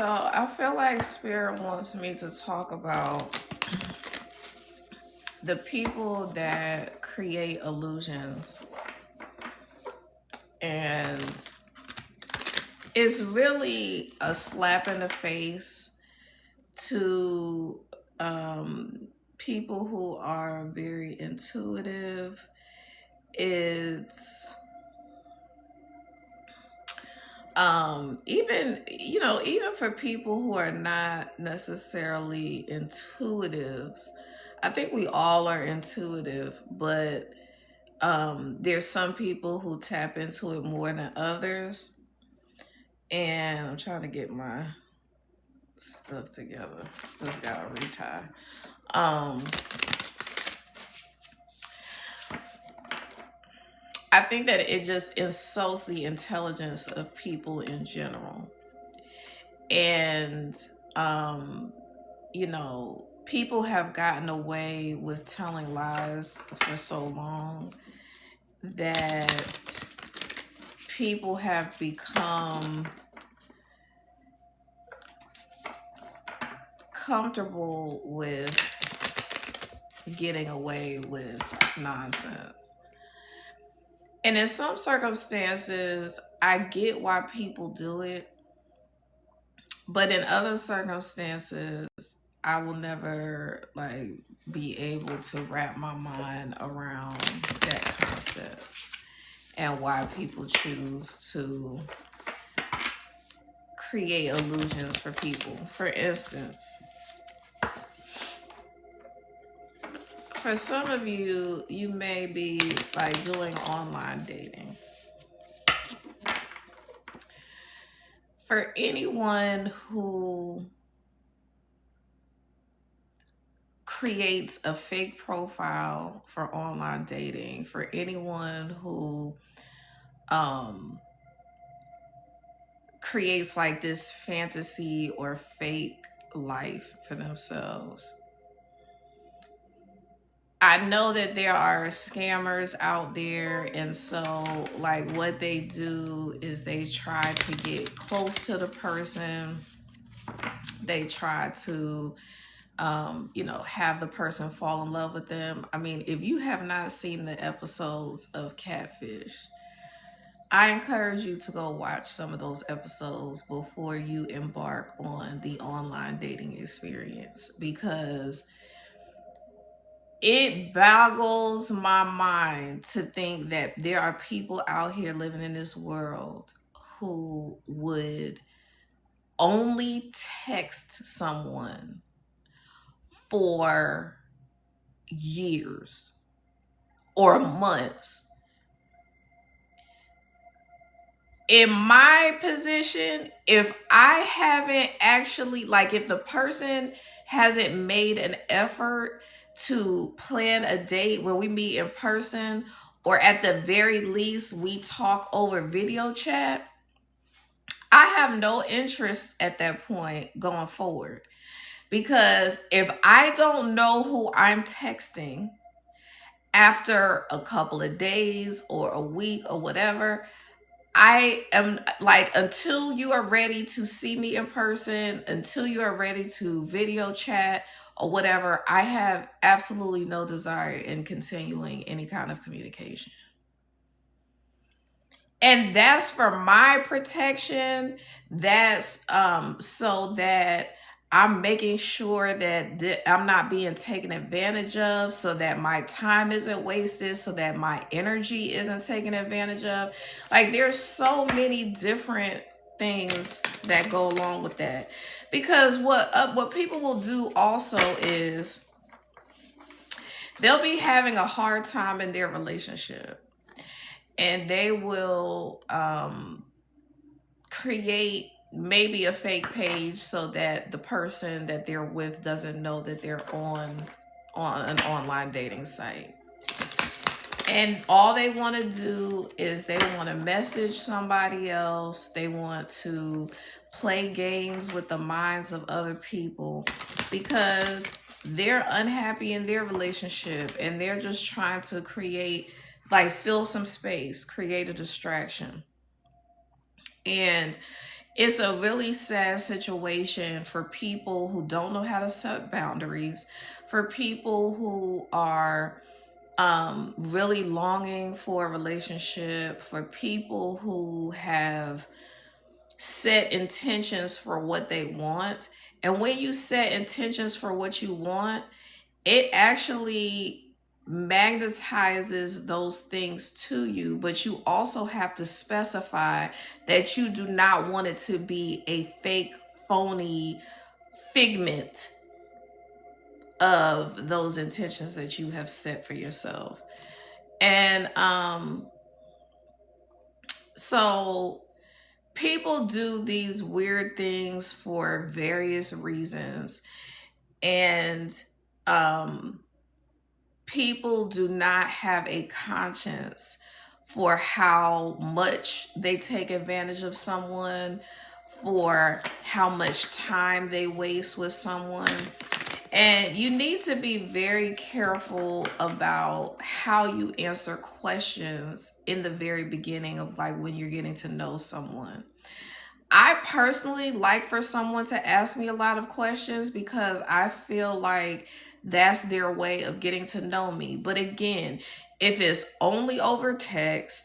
So I feel like Spirit wants me to talk about the people that create illusions. And it's really a slap in the face to people who are very intuitive. It's even even for people who are not necessarily intuitives. I think we all are intuitive, but there's some people who tap into it more than others. And I'm trying to get my stuff together. Just gotta retie. um I think that it just insults the intelligence of people in general. And um people have gotten away with telling lies for so long that people have become comfortable with getting away with nonsense. And in some circumstances, I get why people do it, but in other circumstances, I will never be able to wrap my mind around that concept and why people choose to create illusions for people. For instance, for some of you, you may be like doing online dating. For anyone who creates a fake profile for online dating, for anyone who um creates like this fantasy or fake life for themselves, I know that there are scammers out there. And so like what they do is they try to get close to the person. They try to have the person fall in love with them. I mean, if you have not seen the episodes of Catfish, I encourage you to go watch some of those episodes before you embark on the online dating experience, because it boggles my mind to think that there are people out here living in this world who would only text someone for years or months. In my position, if I haven't actually, like, if the person hasn't made an effort to plan a date where we meet in person, or at the very least we talk over video chat, I have no interest at that point going forward. Because if I don't know who I'm texting after a couple of days or a week or whatever, I am like, until you are ready to see me in person, until you are ready to video chat or whatever, I have absolutely no desire in continuing any kind of communication. And that's for my protection. That's so that I'm making sure that I'm not being taken advantage of, so that my time isn't wasted, so that my energy isn't taken advantage of. Like, there's so many different things that go along with that. Because what people will do also is they'll be having a hard time in their relationship, and they will create maybe a fake page so that the person that they're with doesn't know that they're on an online dating site. And all they want to do is they want to message somebody else. They want to play games with the minds of other people because they're unhappy in their relationship, and they're just trying to create, like, fill some space, create a distraction. And It's a really sad situation for people who don't know how to set boundaries, for people who are really longing for a relationship, for people who have set intentions for what they want. And when you set intentions for what you want, it actually magnetizes those things to you, but you also have to specify that you do not want it to be a fake, phony figment of those intentions that you have set for yourself. And so people do these weird things for various reasons, and um people do not have a conscience for how much they take advantage of someone, for how much time they waste with someone. And you need to be very careful about how you answer questions in the very beginning of like when you're getting to know someone. I personally like for someone to ask me a lot of questions because I feel like that's their way of getting to know me. But again, if it's only over text,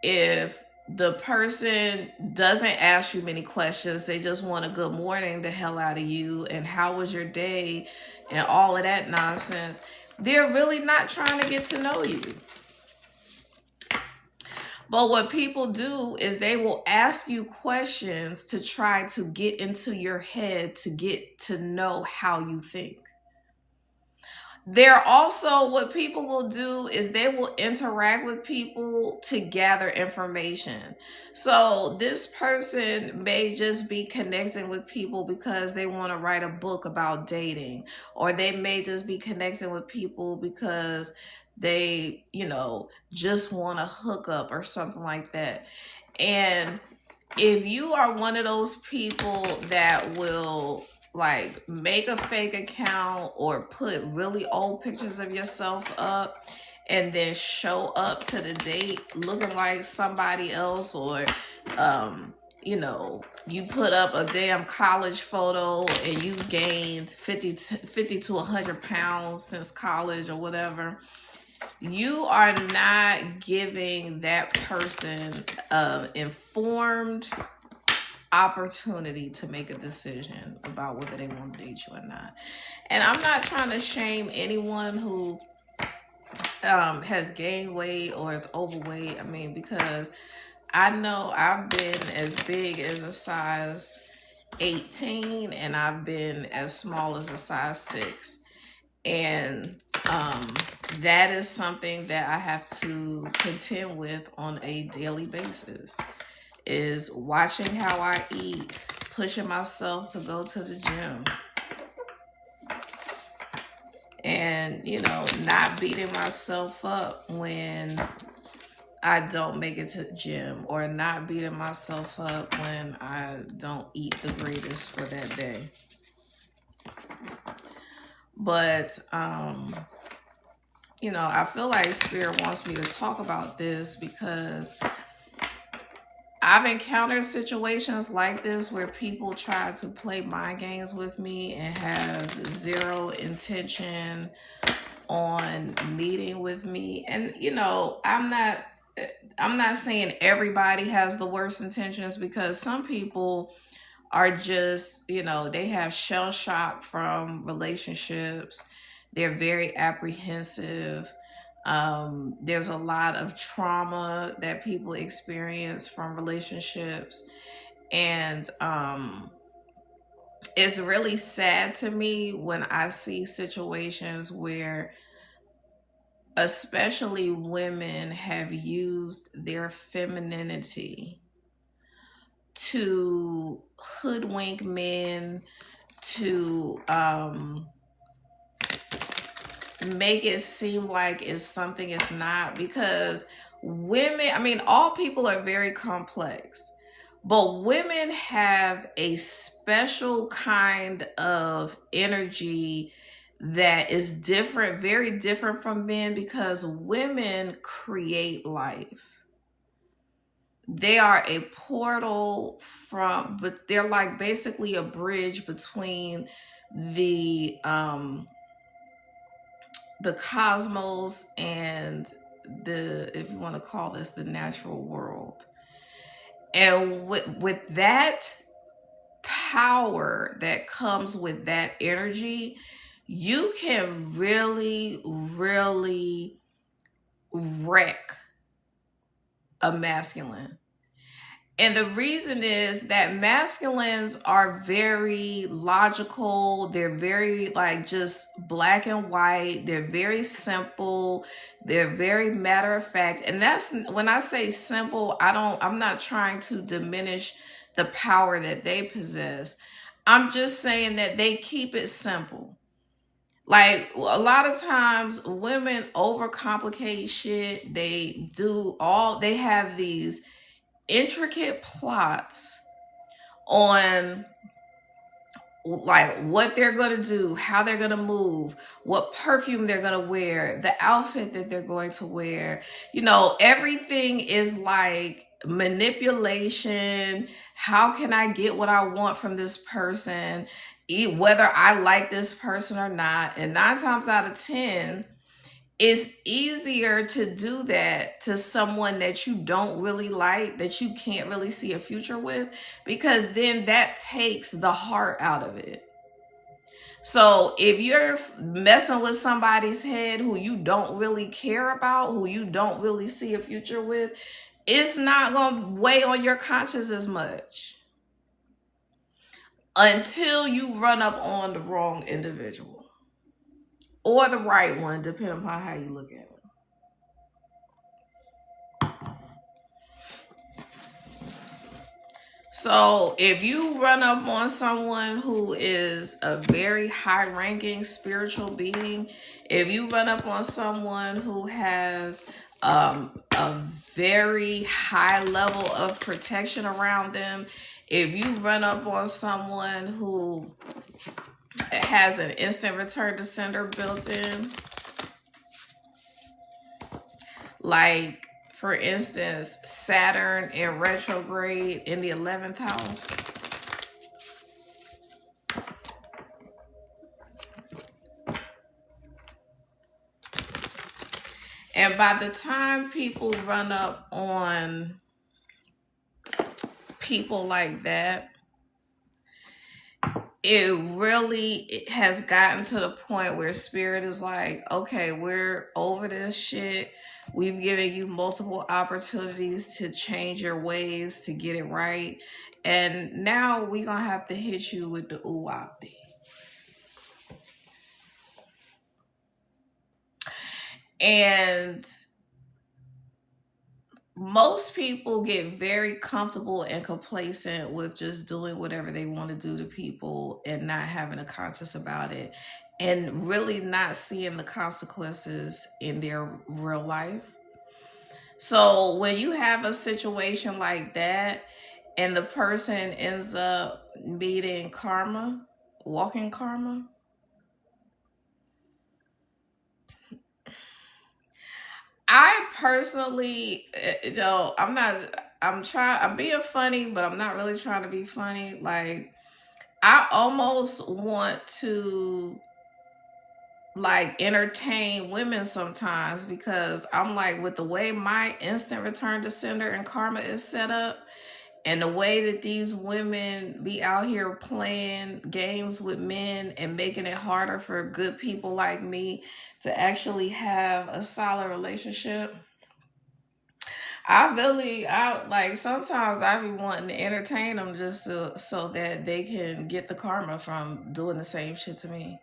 if the person doesn't ask you many questions, they just want a good morning the hell out of you and how was your day and all of that nonsense, they're really not trying to get to know you. But what people do is they will ask you questions to try to get into your head to get to know how you think. They're also, what people will do is they will interact with people to gather information. So this person may just be connecting with people because they want to write a book about dating, or they may just be connecting with people because they, just want to hook up or something like that. And if you are one of those people that will like make a fake account or put really old pictures of yourself up and then show up to the date looking like somebody else, or you put up a damn college photo and you gained 50 to 100 pounds since college or whatever, you are not giving that person informed opportunity to make a decision about whether they want to date you or not. And I'm not trying to shame anyone who has gained weight or is overweight. I mean, because I know I've been as big as a size 18 and I've been as small as a size 6. And that is something that I have to contend with on a daily basis, is watching how I eat, pushing myself to go to the gym, and not beating myself up when I don't make it to the gym, or not beating myself up when I don't eat the greatest for that day. But I feel like Spirit wants me to talk about this because I've encountered situations like this where people try to play mind games with me and have zero intention on meeting with me. And I'm not saying everybody has the worst intentions, because some people are just, they have shell shock from relationships. They're very apprehensive. There's a lot of trauma that people experience from relationships. And it's really sad to me when I see situations where especially women have used their femininity to hoodwink men, to make it seem like it's something it's not. Because women, I mean, all people are very complex, but women have a special kind of energy that is different, very different from men, because women create life. They are a portal from, but they're like basically a bridge between the um the cosmos and the, if you want to call this, the natural world. And with that power that comes with that energy, you can really, really wreck a masculine. And the reason is that masculines are very logical. They're very like just black and white. They're very simple. They're very matter of fact. And that's when I say simple, I'm not trying to diminish the power that they possess. I'm just saying that they keep it simple. Like a lot of times women overcomplicate shit. They have these intricate plots on like what they're going to do, how they're going to move, what perfume they're going to wear, the outfit that they're going to wear. You know, everything is like manipulation. How can I get what I want from this person, whether I like this person or not? And 9 times out of 10, it's easier to do that to someone that you don't really like, that you can't really see a future with, because then that takes the heart out of it. So if you're messing with somebody's head who you don't really care about, who you don't really see a future with, it's not going to weigh on your conscience as much until you run up on the wrong individual or the right one, depending upon how you look at it. So if you run up on someone who is a very high ranking spiritual being, if you run up on someone who has a very high level of protection around them, if you run up on someone who has an instant return to sender built in, like for instance, Saturn in retrograde in the 11th house. And by the time people run up on people like that, it has gotten to the point where spirit is like, okay, we're over this shit. We've given you multiple opportunities to change your ways, to get it right. And now we're going to have to hit you with the uwapti. And most people get very comfortable and complacent with just doing whatever they want to do to people and not having a conscience about it, and really not seeing the consequences in their real life. So when you have a situation like that and the person ends up meeting karma, walking karma, I personally, I'm being funny, but I'm not really trying to be funny. Like, I almost want to like entertain women sometimes, because I'm like, with the way my instant return to sender and karma is set up, and the way that these women be out here playing games with men and making it harder for good people like me to actually have a solid relationship. I like sometimes I be wanting to entertain them just so that they can get the karma from doing the same shit to me.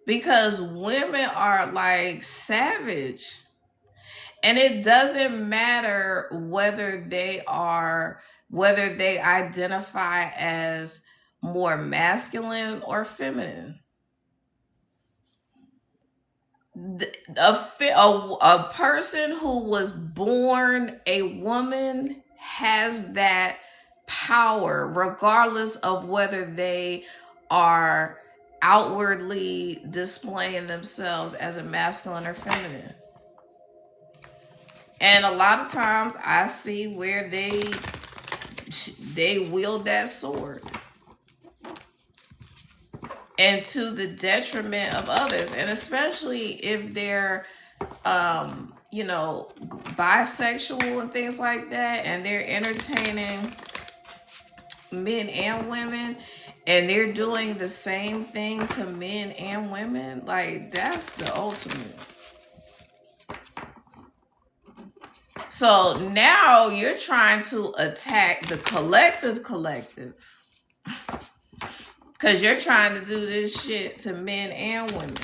Because women are like savage. And it doesn't matter whether they identify as more masculine or feminine. A person who was born a woman has that power, regardless of whether they are outwardly displaying themselves as a masculine or feminine. And a lot of times I see where they wield that sword, and to the detriment of others, and especially if they're bisexual and things like that, and they're entertaining men and women, and they're doing the same thing to men and women. Like, that's the ultimate. So now you're trying to attack the collective, because you're trying to do this shit to men and women.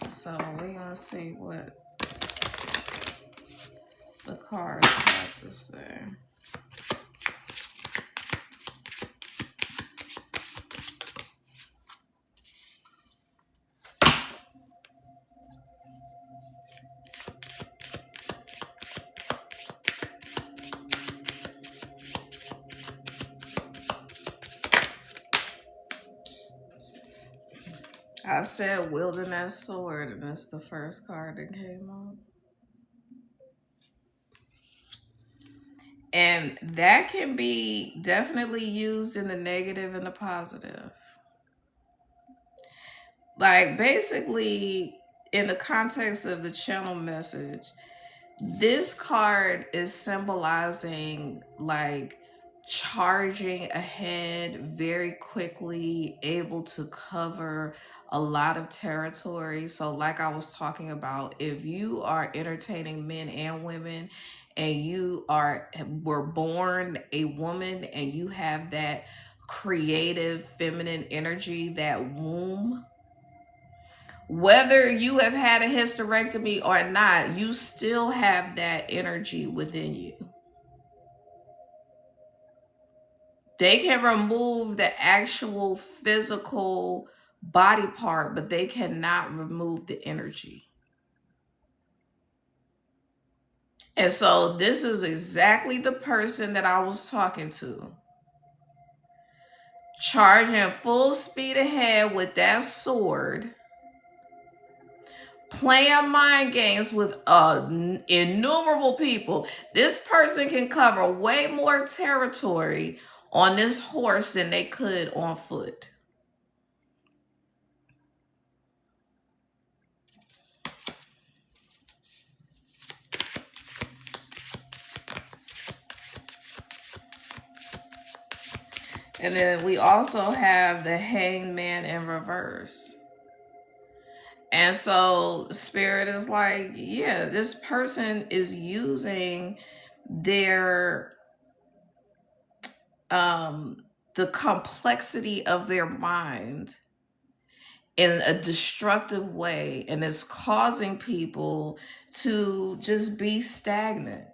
So we're gonna see what the cards have to say. I said wielding that sword, and that's the first card that came up. And that can be definitely used in the negative and the positive. Like, basically, in the context of the channel message, this card is symbolizing like charging ahead very quickly, able to cover a lot of territory. So, like I was talking about, if you are entertaining men and women, and were born a woman, and you have that creative feminine energy, that womb, whether you have had a hysterectomy or not, you still have that energy within you. They can remove the actual physical body part, but they cannot remove the energy. And so this is exactly the person that I was talking to. Charging full speed ahead with that sword, playing mind games with innumerable people. This person can cover way more territory on this horse than they could on foot. And then we also have the Hanged Man in reverse. And so Spirit is like, yeah, this person is using their the complexity of their mind in a destructive way, and it's causing people to just be stagnant.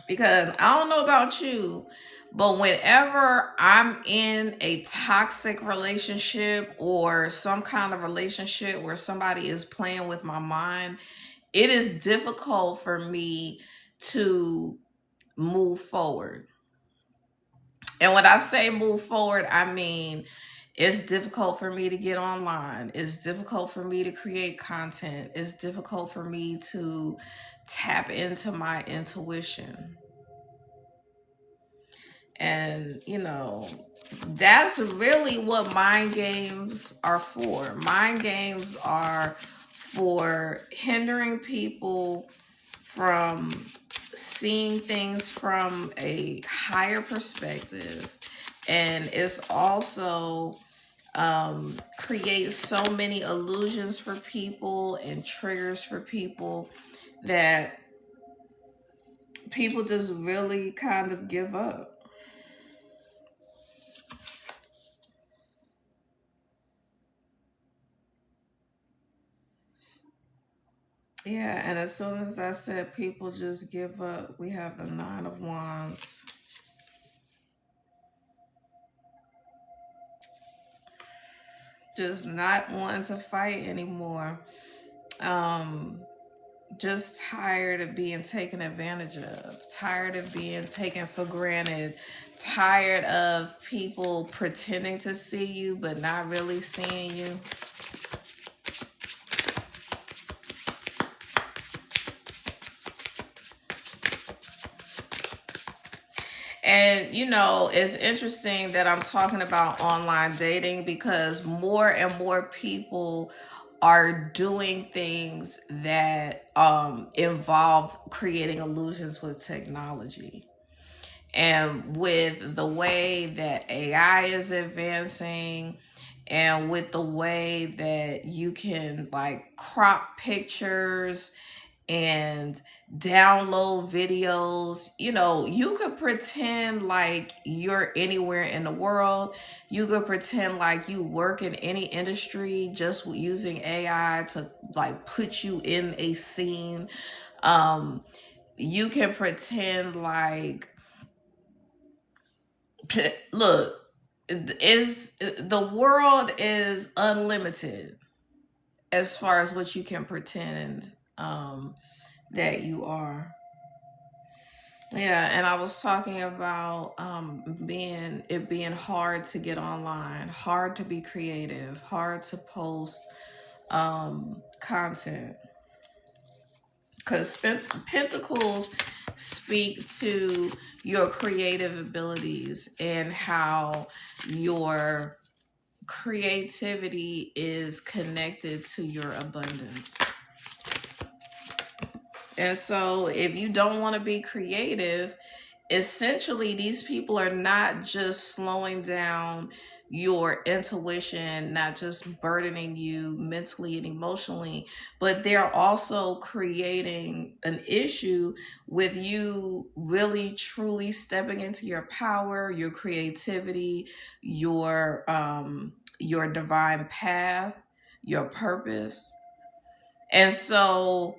Because I don't know about you, but whenever I'm in a toxic relationship or some kind of relationship where somebody is playing with my mind, it is difficult for me to move forward. And when I say move forward, I mean it's difficult for me to get online. It's difficult for me to create content. It's difficult for me to tap into my intuition. And, that's really what mind games are for. Mind games are for hindering people from seeing things from a higher perspective. And it's also creates so many illusions for people and triggers for people that people just really kind of give up. Yeah, and as soon as I said people just give up, we have the Nine of Wands. Just not wanting to fight anymore. Um, Just tired of being taken advantage of, tired of being taken for granted, tired of people pretending to see you but not really seeing you. And it's interesting that I'm talking about online dating because more and more people are doing things that involve creating illusions with technology. And with the way that AI is advancing, and with the way that you can like crop pictures and download videos, you could pretend like you're anywhere in the world. You could pretend like you work in any industry just using AI to like put you in a scene. Um, you can pretend like, look, is the world is unlimited as far as what you can pretend that you are. Yeah, and I was talking about being hard to get online, hard to be creative, hard to post content, because pentacles speak to your creative abilities and how your creativity is connected to your abundance. And so, if you don't want to be creative, essentially, these people are not just slowing down your intuition, not just burdening you mentally and emotionally, but they're also creating an issue with you really truly stepping into your power, your creativity, your divine path, your purpose. And so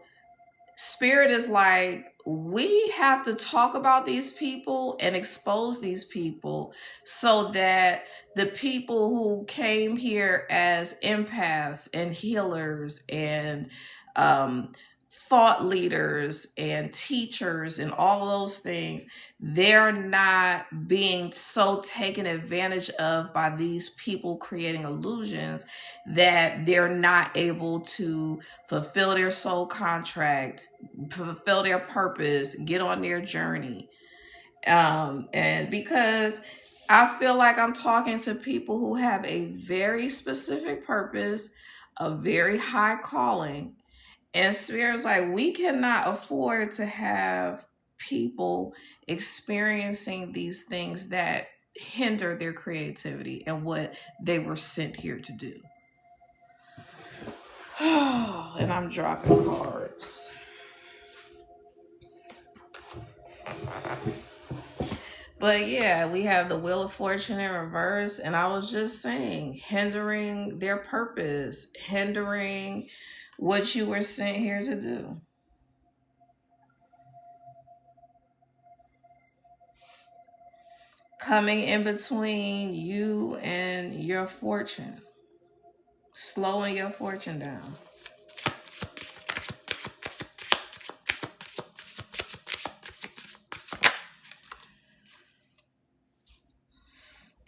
Spirit is like, we have to talk about these people and expose these people so that the people who came here as empaths and healers and um, thought leaders and teachers and all of those things, they're not being so taken advantage of by these people creating illusions that they're not able to fulfill their soul contract, fulfill their purpose, get on their journey. And because I feel like I'm talking to people who have a very specific purpose, a very high calling, and Spirit's like, we cannot afford to have people experiencing these things that hinder their creativity and what they were sent here to do. And I'm dropping cards. But yeah, we have the Wheel of Fortune in reverse. And I was just saying, hindering their purpose, hindering what you were sent here to do. Coming in between you and your fortune, slowing your fortune down.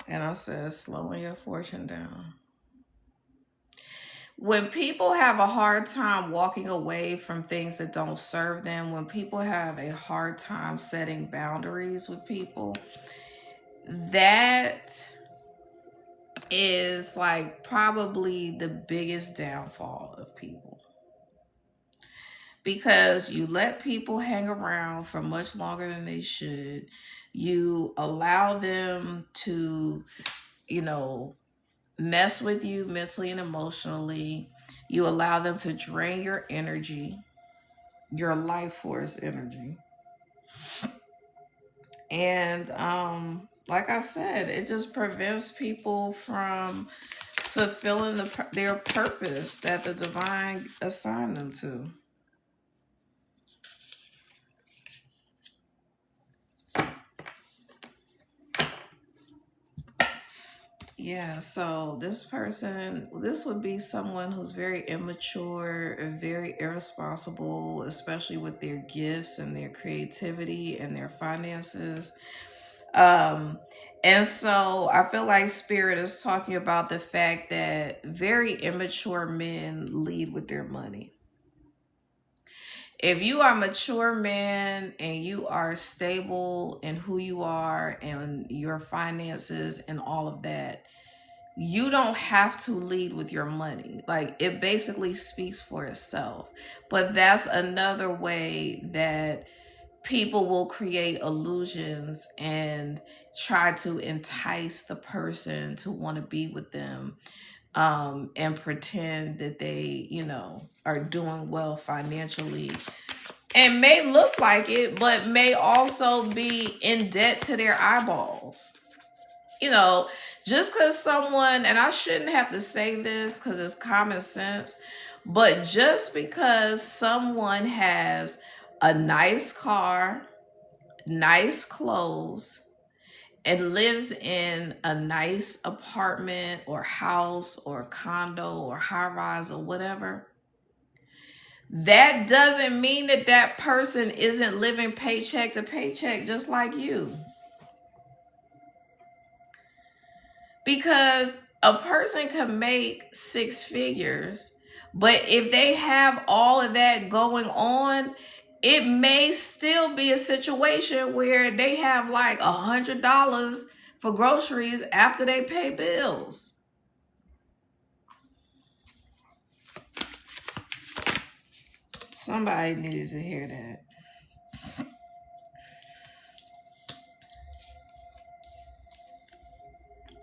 And I said, slowing your fortune down. When people have a hard time walking away from things that don't serve them, when people have a hard time setting boundaries with people, that is like probably the biggest downfall of people, because you let people hang around for much longer than they should. You allow them to, you know, mess with you mentally and emotionally. You allow them to drain your energy, your life force energy. And like I said, it just prevents people from fulfilling their purpose that the divine assigned them to. Yeah, so this person, this would be someone who's very immature and very irresponsible, especially with their gifts and their creativity and their finances. Um, and so I feel like Spirit is talking about the fact that very immature men lead with their money. If you are a mature man and you are stable in who you are and your finances and all of that, you don't have to lead with your money. Like, it basically speaks for itself. But that's another way that people will create illusions and try to entice the person to want to be with them, and pretend that they, are doing well financially and may look like it, but may also be in debt to their eyeballs. You know, just because someone, and I shouldn't have to say this because it's common sense, but just because someone has a nice car, nice clothes, and lives in a nice apartment or house or condo or high rise or whatever, that doesn't mean that that person isn't living paycheck to paycheck just like you. Because a person can make six figures, but if they have all of that going on, it may still be a situation where they have like $100 for groceries after they pay bills. Somebody needed to hear that.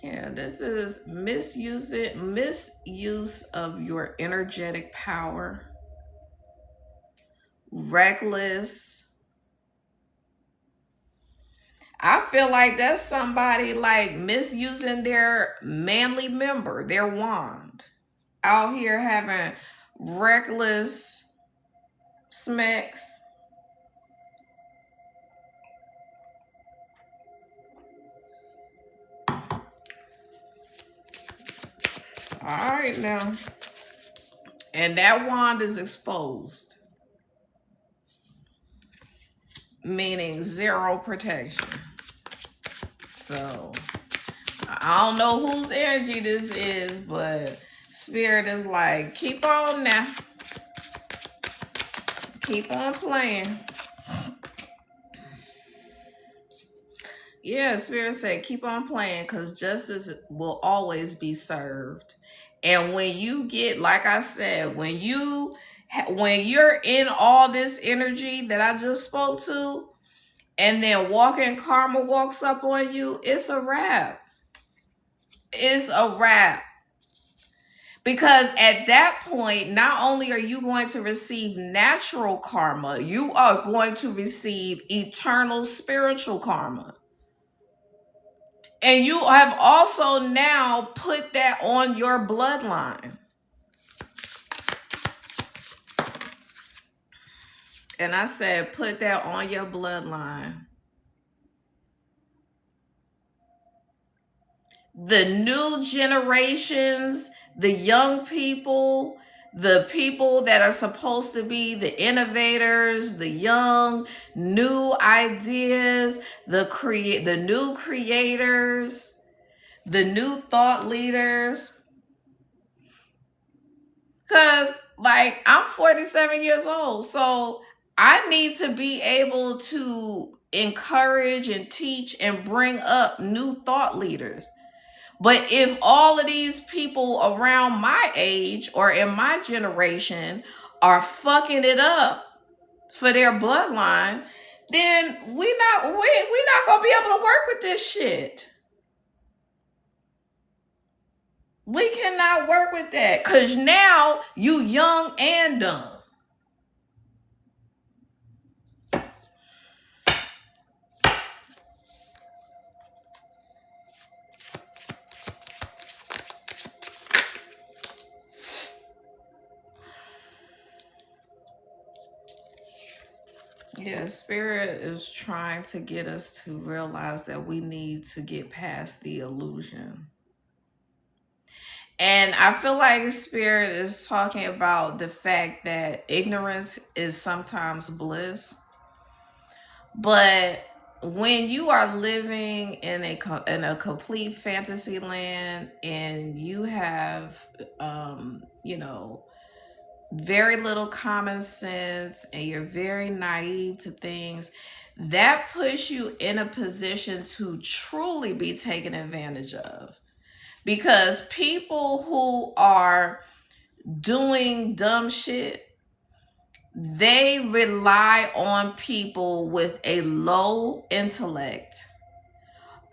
Yeah, this is misuse of your energetic power, reckless. I feel like that's somebody like misusing their manly member, their wand, out here having reckless smacks. All right now. And that wand is exposed, meaning zero protection. So I don't know whose energy this is, but Spirit is like, keep on now. Keep on playing. Yeah, Spirit said, keep on playing because justice will always be served. And when you get, like I said, when you're in all this energy that I just spoke to, and then walking karma walks up on you, it's a wrap. It's a wrap. Because at that point, not only are you going to receive natural karma, you are going to receive eternal spiritual karma. And you have also now put that on your bloodline. And I said, put that on your bloodline. The new generations, the young people, the people that are supposed to be the innovators, the young, new ideas, the new creators, the new thought leaders. Cause like I'm 47 years old, so I need to be able to encourage and teach and bring up new thought leaders. But if all of these people around my age or in my generation are fucking it up for their bloodline, then we not gonna be able to work with this shit. We cannot work with that because now you young and dumb. Yeah, Spirit is trying to get us to realize that we need to get past the illusion. And I feel like Spirit is talking about the fact that ignorance is sometimes bliss. But when you are living in a complete fantasy land and you have very little common sense and you're very naive to things, that puts you in a position to truly be taken advantage of. Because people who are doing dumb shit, they rely on people with a low intellect,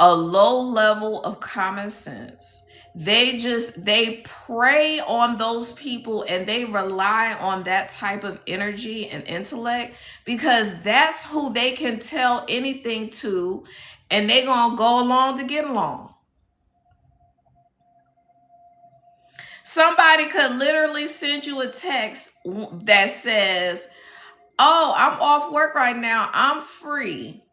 a low level of common sense. They prey on those people and they rely on that type of energy and intellect because that's who they can tell anything to, and they gonna go along to get along. Somebody could literally send you a text that says, "Oh, I'm off work right now, I'm free."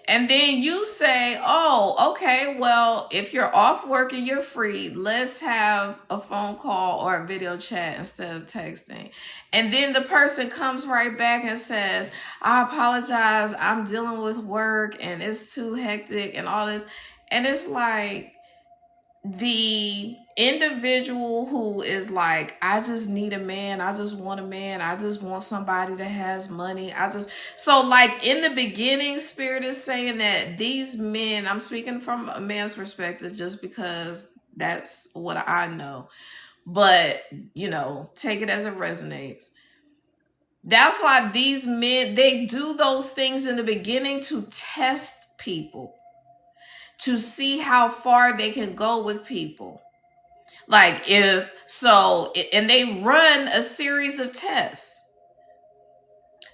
And then you say, "Oh, okay, well, if you're off work and you're free, let's have a phone call or a video chat instead of texting." And then the person comes right back and says, "I apologize, I'm dealing with work and it's too hectic and all this." And it's like, the individual who is like, "I just need a man, I just want a man, I just want somebody that has money, I just..." So like in the beginning, Spirit is saying that these men, I'm speaking from a man's perspective just because that's what I know, but take it as it resonates. That's why these men, they do those things in the beginning to test people, to see how far they can go with people. Like, if so, and they run a series of tests.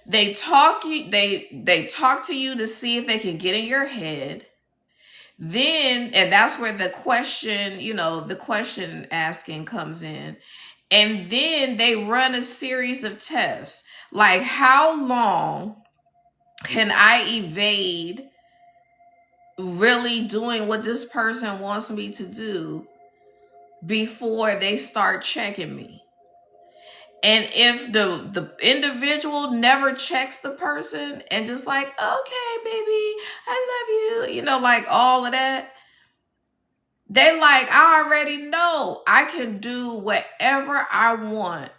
They talk to you to see if they can get in your head. Then, and that's where the question asking comes in. And then they run a series of tests. Like, how long can I evade really doing what this person wants me to do before they start checking me? And if the individual never checks the person and just like, "Okay, baby, I love you," like all of that, they like, "I already know I can do whatever I want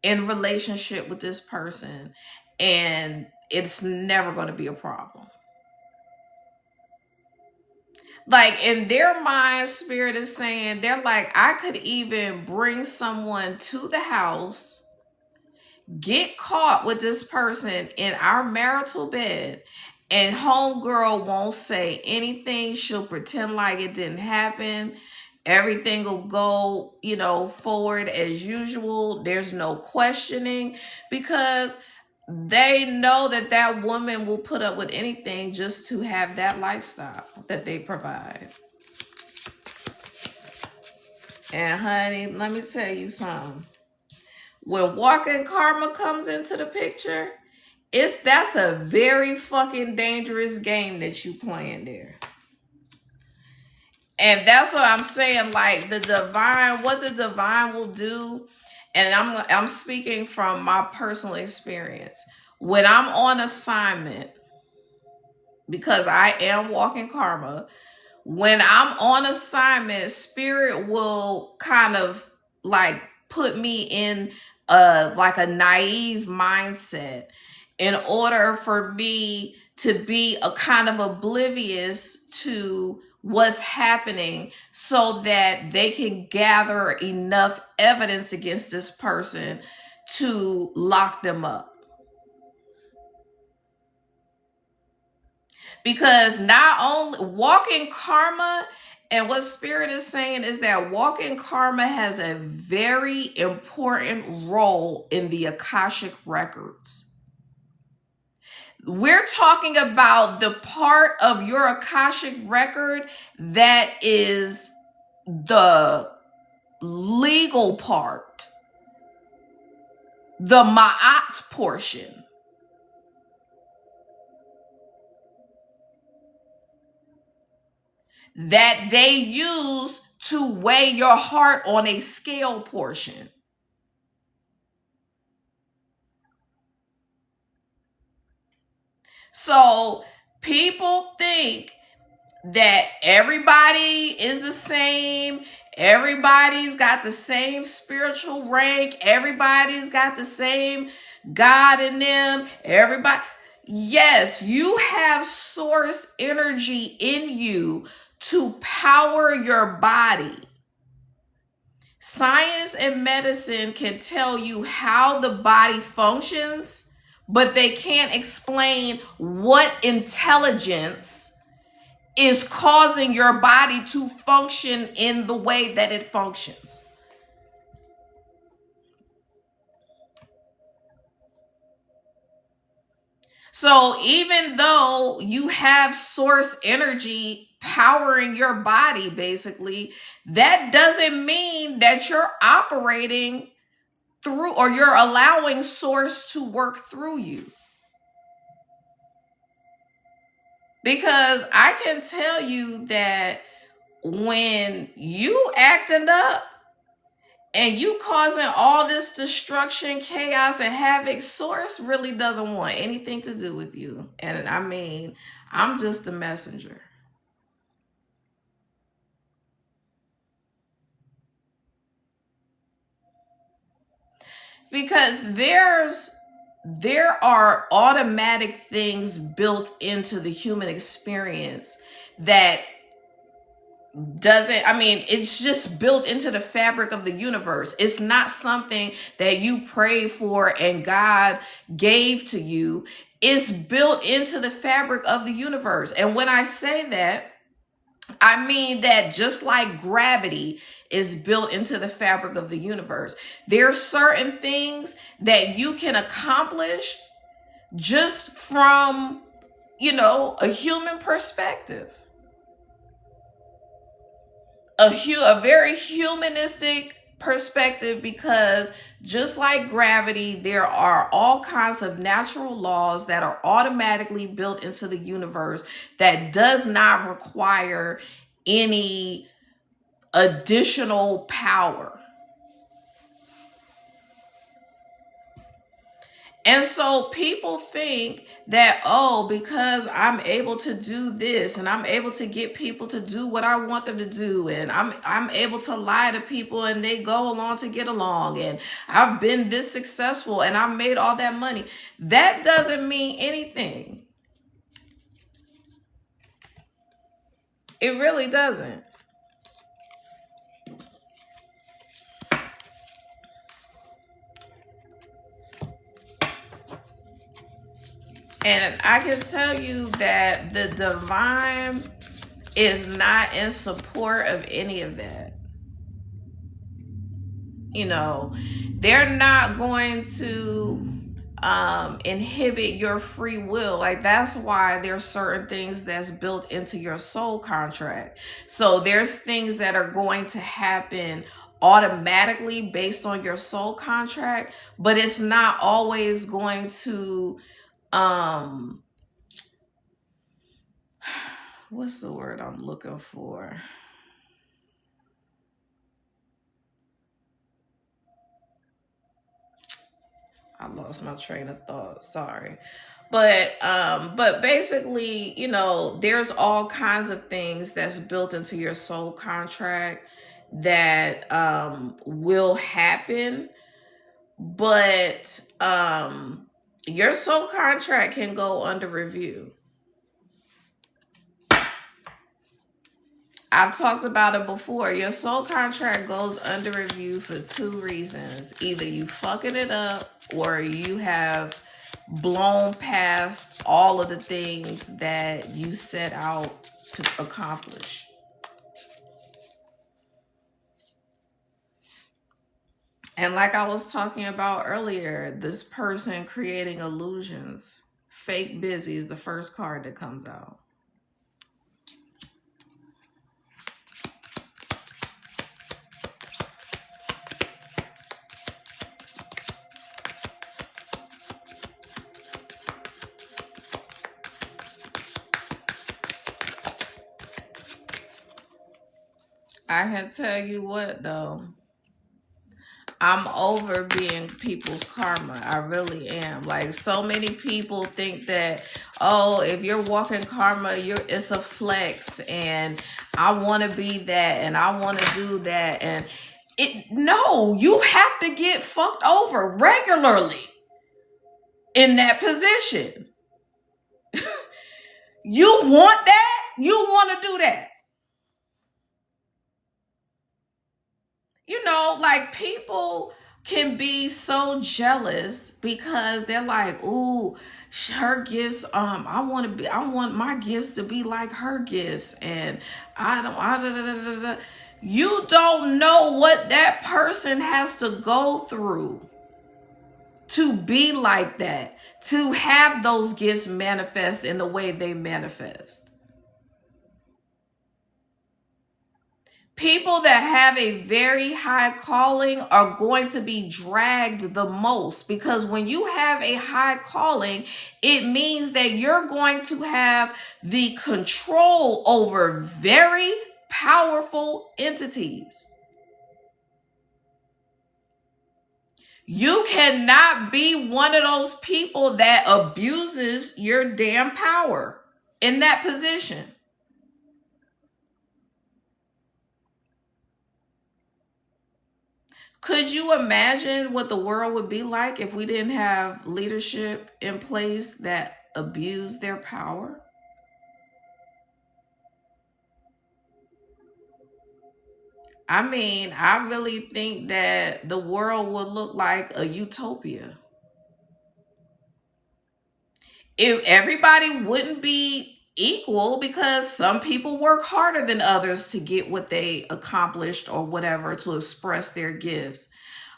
in relationship with this person, and it's never going to be a problem." Like, in their mind, Spirit is saying, they're like, "I could even bring someone to the house, get caught with this person in our marital bed, and homegirl won't say anything. She'll pretend like it didn't happen. Everything will go, forward as usual. There's no questioning, because they know that that woman will put up with anything just to have that lifestyle that they provide." And honey, let me tell you something. When walking karma comes into the picture, that's a very fucking dangerous game that you playing there. And that's what I'm saying. Like, what the divine will do, and I'm speaking from my personal experience. When I'm on assignment, because I am walking karma, when I'm on assignment, Spirit will kind of like put me in a naive mindset in order for me to be a kind of oblivious to what's happening, so that they can gather enough evidence against this person to lock them up. Because not only walking karma, and what Spirit is saying is that walking karma has a very important role in the Akashic records. We're talking about the part of your Akashic record that is the legal part, the Ma'at portion. That they use to weigh your heart on a scale portion. So people think that everybody is the same. Everybody's got the same spiritual rank. Everybody's got the same God in them. Everybody. Yes, you have source energy in you to power your body. Science and medicine can tell you how the body functions, but they can't explain what intelligence is causing your body to function in the way that it functions. So even though you have source energy powering your body, basically, that doesn't mean that you're operating through or you're allowing source to work through you. Because I can tell you that when you acting up and you causing all this destruction, chaos, and havoc, source really doesn't want anything to do with you. And I mean, I'm just a messenger. Because there are automatic things built into the human experience that doesn't, I mean, it's just built into the fabric of the universe. It's not something that you prayed for and God gave to you. It's built into the fabric of the universe. And when I say that, I mean that just like gravity is built into the fabric of the universe, there are certain things that you can accomplish just from, a human perspective. A very humanistic perspective, because just like gravity, there are all kinds of natural laws that are automatically built into the universe that does not require any additional power. And so people think that, oh, because I'm able to do this and I'm able to get people to do what I want them to do, and I'm able to lie to people and they go along to get along, and I've been this successful and I've made all that money. That doesn't mean anything. It really doesn't. And I can tell you that the divine is not in support of any of that. They're not going to inhibit your free will. Like, that's why there's certain things that's built into your soul contract. So there's things that are going to happen automatically based on your soul contract, but it's not always going to what's the word I'm looking for? I lost my train of thought. Sorry. But basically, there's all kinds of things that's built into your soul contract that will happen, but your soul contract can go under review. I've talked about it before. Your soul contract goes under review for two reasons. Either you fucking it up, or you have blown past all of the things that you set out to accomplish. And like I was talking about earlier, this person creating illusions. Fake busy is the first card that comes out. I can tell you what though. I'm over being people's karma. I really am. Like so many people think that, oh, if you're walking karma, it's a flex and I want to be that and I want to do that and no, you have to get fucked over regularly in that position. You want that? You want to do that? Like people can be so jealous because they're like, "Ooh, her gifts. I want my gifts to be like her gifts," and I don't. Da, da, da, da, da. You don't know what that person has to go through to be like that, to have those gifts manifest in the way they manifest. People that have a very high calling are going to be dragged the most because when you have a high calling, it means that you're going to have the control over very powerful entities. You cannot be one of those people that abuses your damn power in that position. Could you imagine what the world would be like if we didn't have leadership in place that abuse their power? I mean, I really think that the world would look like a utopia. If everybody wouldn't be equal because some people work harder than others to get what they accomplished or whatever to express their gifts.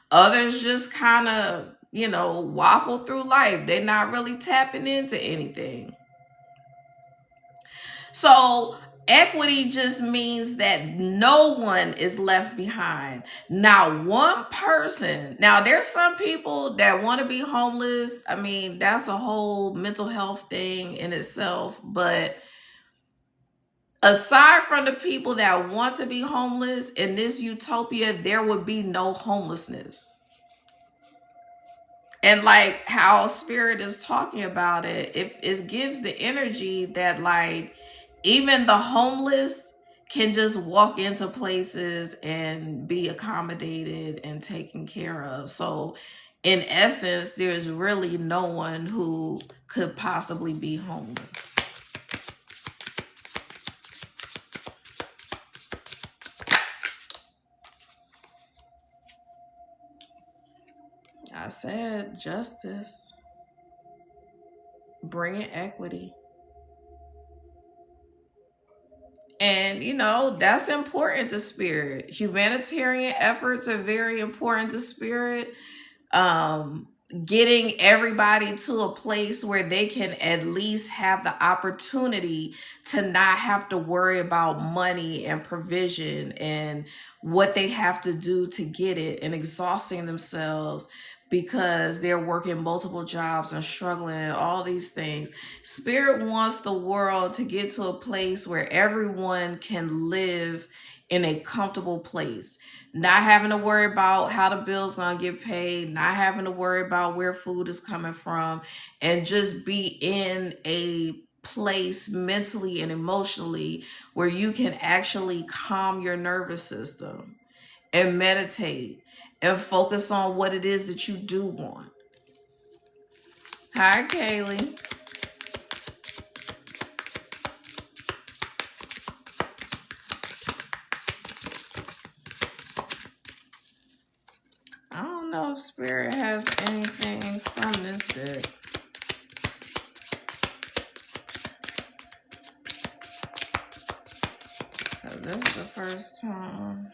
Others just kind of, waffle through life. They're not really tapping into anything. So, equity just means that no one is left behind. Not one person. Now, there's some people that want to be homeless. I mean, that's a whole mental health thing in itself. But aside from the people that want to be homeless in this utopia, there would be no homelessness. And like how spirit is talking about it, if it gives the energy that like even the homeless can just walk into places and be accommodated and taken care of. So in essence, there's really no one who could possibly be homeless. I said justice, bringing equity. And that's important to spirit. Humanitarian efforts are very important to spirit. um Getting everybody to a place where they can at least have the opportunity to not have to worry about money and provision and what they have to do to get it and exhausting themselves because they're working multiple jobs and struggling and all these things. Spirit wants the world to get to a place where everyone can live in a comfortable place, not having to worry about how the bill's gonna get paid, not having to worry about where food is coming from, and just be in a place mentally and emotionally where you can actually calm your nervous system and meditate and focus on what it is that you do want. Hi, Kaylee. I don't know if Spirit has anything from this deck. Because this is the first time.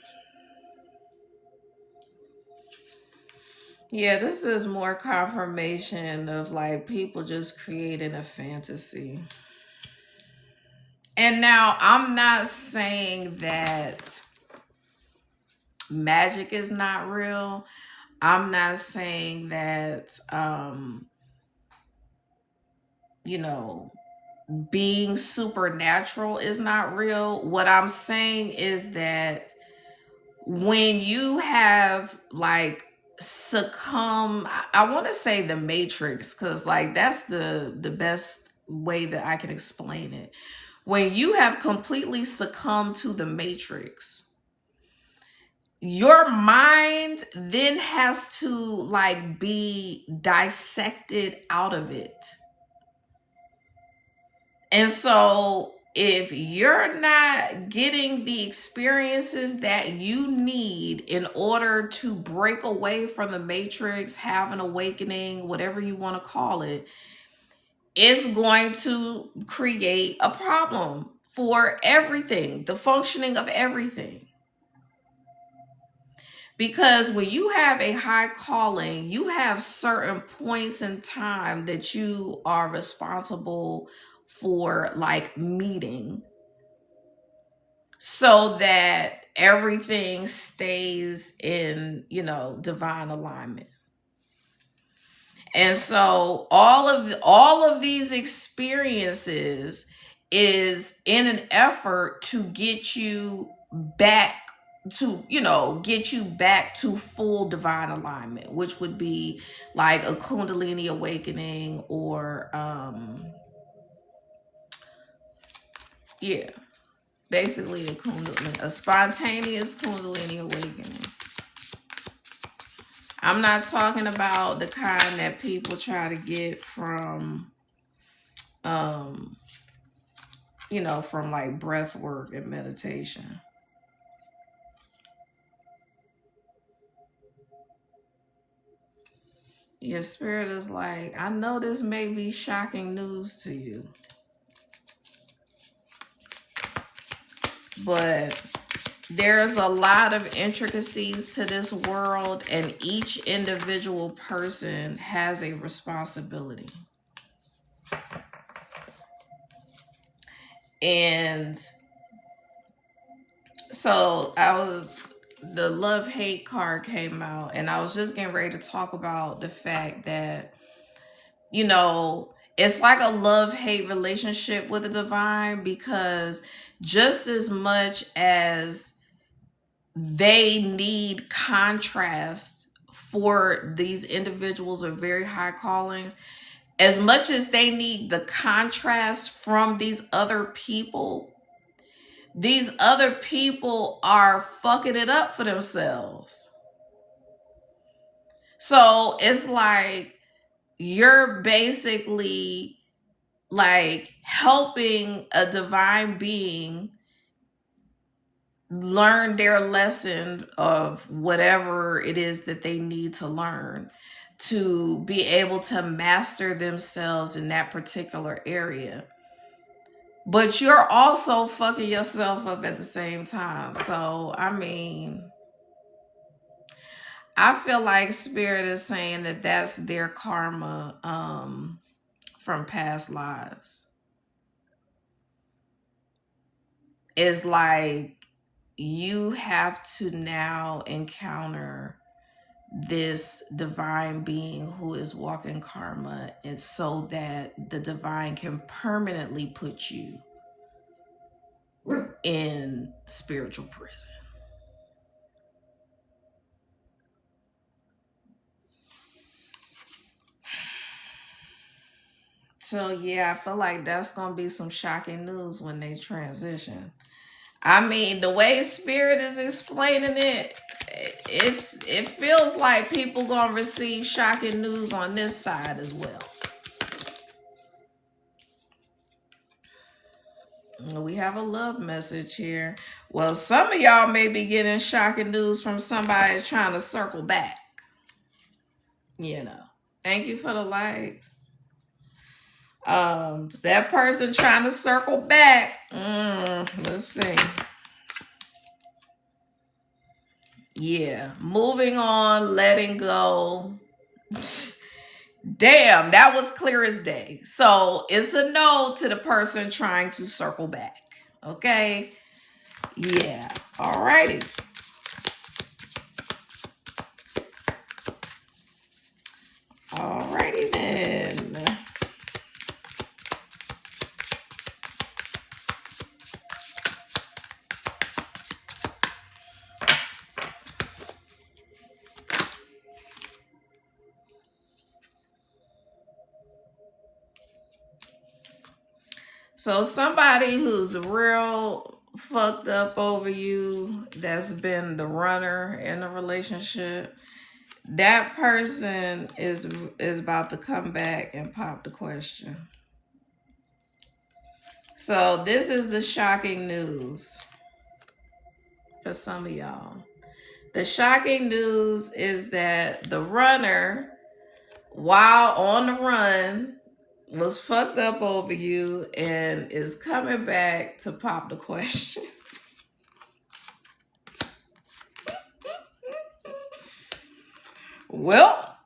Yeah, this is more confirmation of like people just creating a fantasy. And now I'm not saying that magic is not real. I'm not saying that you know, being supernatural is not real. What I'm saying is that when you have like succumb, I want to say the matrix, because like that's the best way that I can explain it. When you have completely succumbed to the matrix, your mind then has to like be dissected out of it. And so if you're not getting the experiences that you need in order to break away from the matrix, have an awakening, whatever you want to call it, it's going to create a problem for everything, the functioning of everything. Because when you have a high calling, you have certain points in time that you are responsible for like meeting, so that everything stays in, divine alignment. And so all of these experiences is in an effort to get you back to full divine alignment, which would be like a Kundalini awakening, or yeah, basically a spontaneous Kundalini awakening. I'm not talking about the kind that people try to get from from like breath work and meditation. Your spirit is like, I know this may be shocking news to you, but there's a lot of intricacies to this world, and each individual person has a responsibility. And so the love-hate card came out, and I was just getting ready to talk about the fact that, it's like a love-hate relationship with the divine, because just as much as they need contrast for these individuals with very high callings, as much as they need the contrast from these other people are fucking it up for themselves. So it's like you're basically like helping a divine being learn their lesson of whatever it is that they need to learn to be able to master themselves in that particular area. But you're also fucking yourself up at the same time. So, I mean, I feel like Spirit is saying that that's their karma from past lives. It's like you have to now encounter this divine being who is walking karma, and so that the divine can permanently put you in spiritual prison. So yeah, I feel like that's gonna be some shocking news when they transition. I mean, the way Spirit is explaining it, it feels like people gonna receive shocking news on this side as well. We have a love message here. Well, some of y'all may be getting shocking news from somebody trying to circle back. Thank you for the likes. That person trying to circle back. Let's see. Yeah, moving on, letting go. Damn, that was clear as day. So it's a no to the person trying to circle back. Okay? Yeah. Alrighty. Alrighty then. So somebody who's real fucked up over you, that's been the runner in a relationship, that person is about to come back and pop the question. So this is the shocking news for some of y'all. The shocking news is that the runner, while on the run, was fucked up over you and is coming back to pop the question. Well,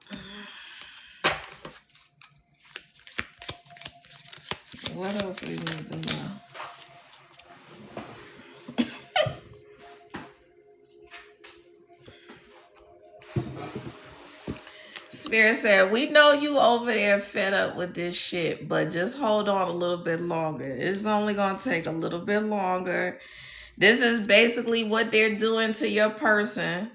what else we need to know? Spirit said, we know you over there fed up with this shit, but just hold on a little bit longer. It's only going to take a little bit longer. This is basically what they're doing to your person.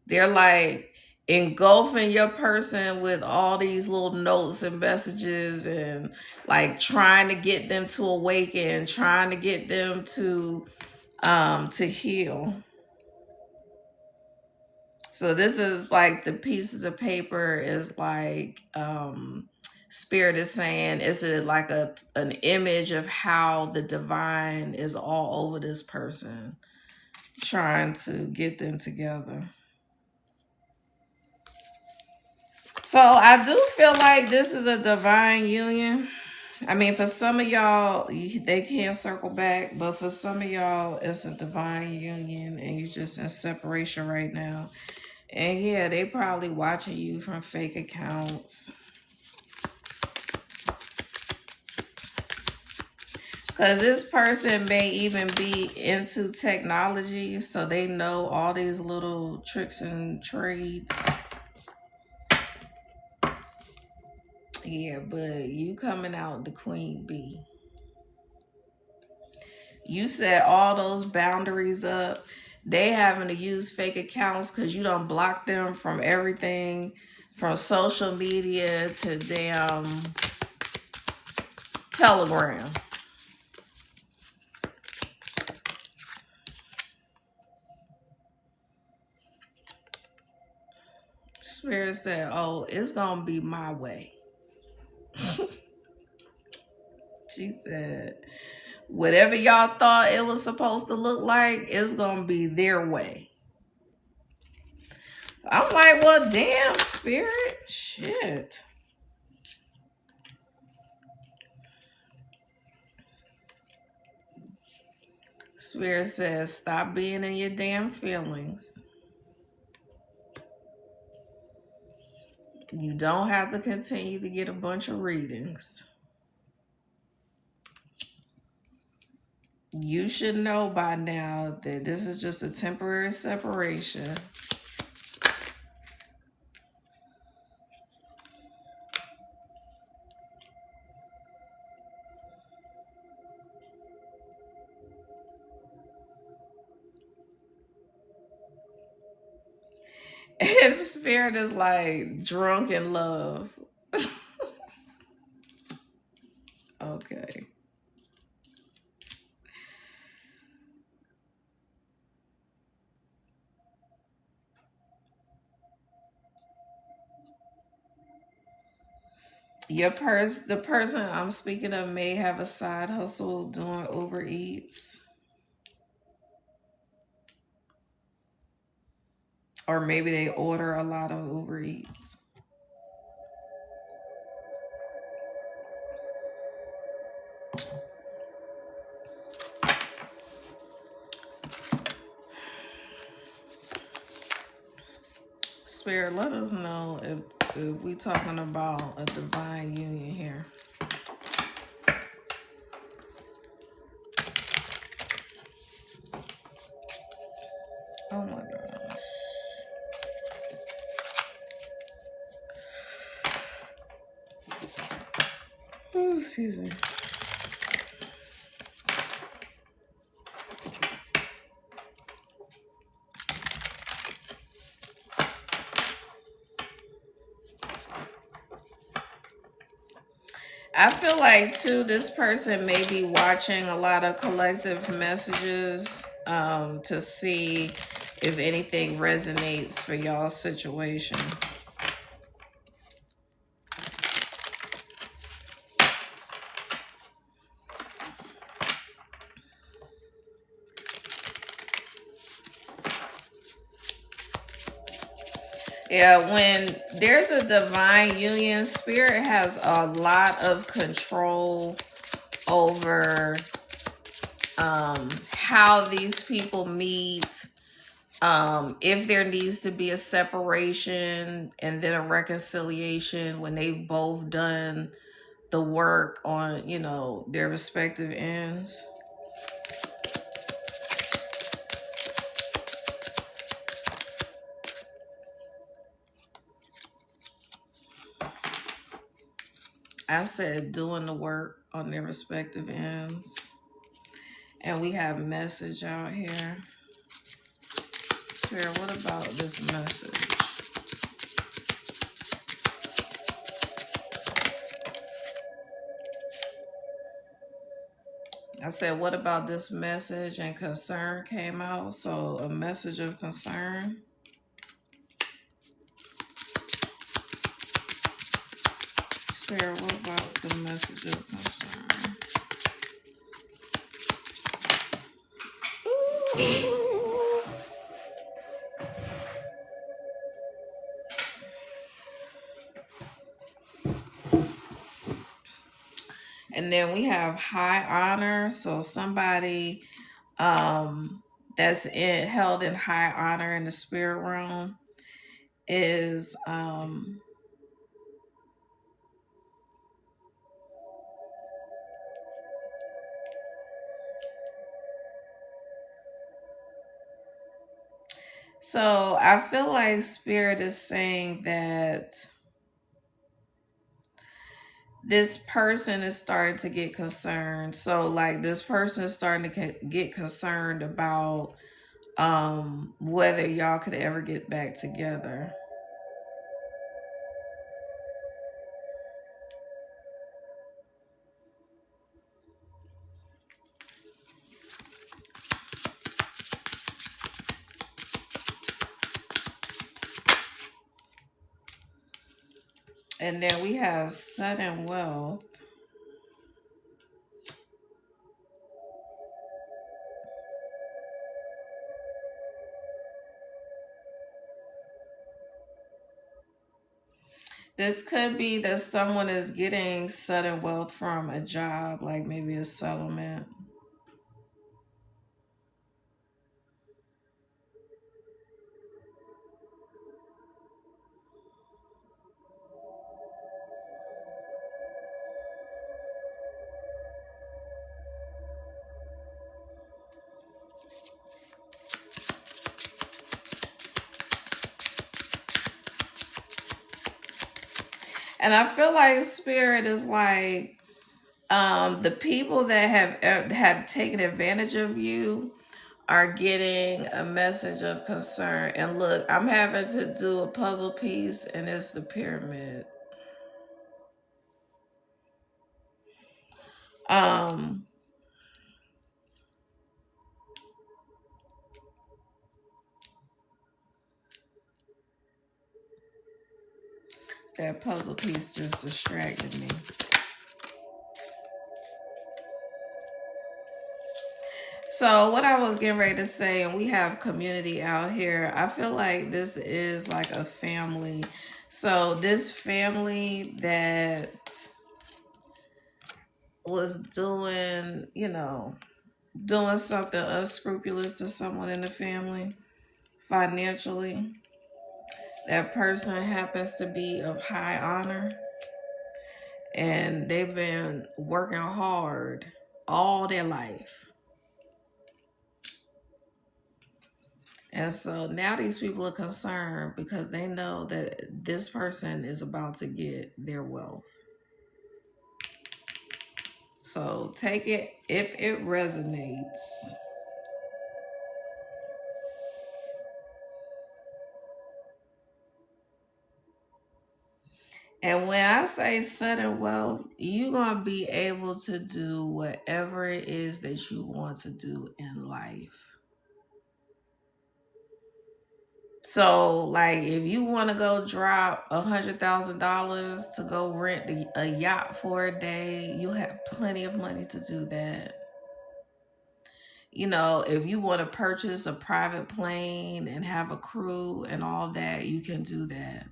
They're like engulfing your person with all these little notes and messages and like trying to get them to awaken, trying to get them to heal. So this is like the pieces of paper is like Spirit is saying, is it like an image of how the divine is all over this person, trying to get them together. So I do feel like this is a divine union. I mean, for some of y'all, they can't circle back, but for some of y'all, it's a divine union and you're just in separation right now. And yeah, they probably watching you from fake accounts. Because this person may even be into technology, so they know all these little tricks and trades. Yeah, but you coming out the queen bee. You set all those boundaries up. They having to use fake accounts because you don't block them from everything, from social media to damn Telegram. Spirit said, oh, it's going to be my way. She said, whatever y'all thought it was supposed to look like, it's going to be their way. I'm like, well, damn, Spirit. Shit. Spirit says, stop being in your damn feelings. You don't have to continue to get a bunch of readings. You should know by now that this is just a temporary separation. And Spirit is like drunk in love. Okay. The person I'm speaking of may have a side hustle doing Uber Eats. Or maybe they order a lot of Uber Eats. Spirit, let us know if we talking about a divine union here. Oh my God. Oh, excuse me. I feel like too, this person may be watching a lot of collective messages to see if anything resonates for y'all's situation. Yeah, when there's a divine union, spirit has a lot of control over how these people meet, if there needs to be a separation and then a reconciliation when they've both done the work on, their respective ends. I said doing the work on their respective ends. And we have message out here. Sarah, what about this message? I said, what about this message? And concern came out. So a message of concern. Sarah, what about the message of concern? And then we have high honor. So somebody that's held in high honor in the spirit realm is so I feel like spirit is saying that this person is starting to get concerned. So like this person is starting to get concerned about whether y'all could ever get back together. And then we have sudden wealth. This could be that someone is getting sudden wealth from a job, like maybe a settlement. And I feel like spirit is like the people that have taken advantage of you are getting a message of concern. And look, I'm having to do a puzzle piece, and it's the pyramid. Um, that puzzle piece just distracted me. So what I was getting ready to say, and we have community out here. I feel like this is like a family. So this family that was doing, doing something unscrupulous to someone in the family financially. That person happens to be of high honor and they've been working hard all their life. And so now these people are concerned because they know that this person is about to get their wealth. So take it if it resonates. And when I say sudden wealth, you're going to be able to do whatever it is that you want to do in life. So, like, if you want to go drop $100,000 to go rent a yacht for a day, you have plenty of money to do that. You know, if you want to purchase a private plane and have a crew and all that, you can do that.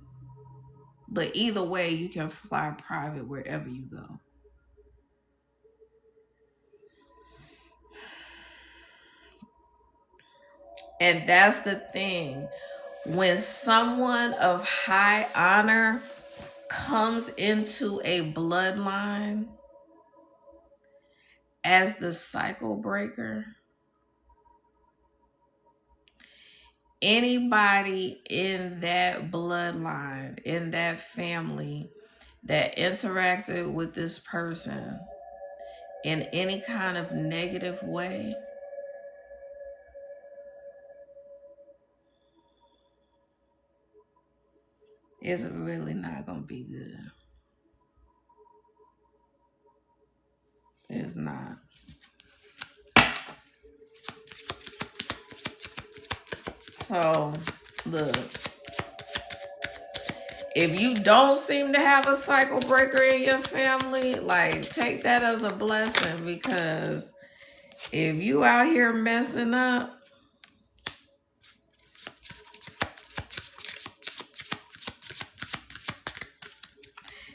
But either way, you can fly private wherever you go. And that's the thing. When someone of high honor comes into a bloodline as the cycle breaker, anybody in that bloodline, in that family that interacted with this person in any kind of negative way is really not going to be good. It's not. So, look, if you don't seem to have a cycle breaker in your family, like, take that as a blessing, because if you out here messing up,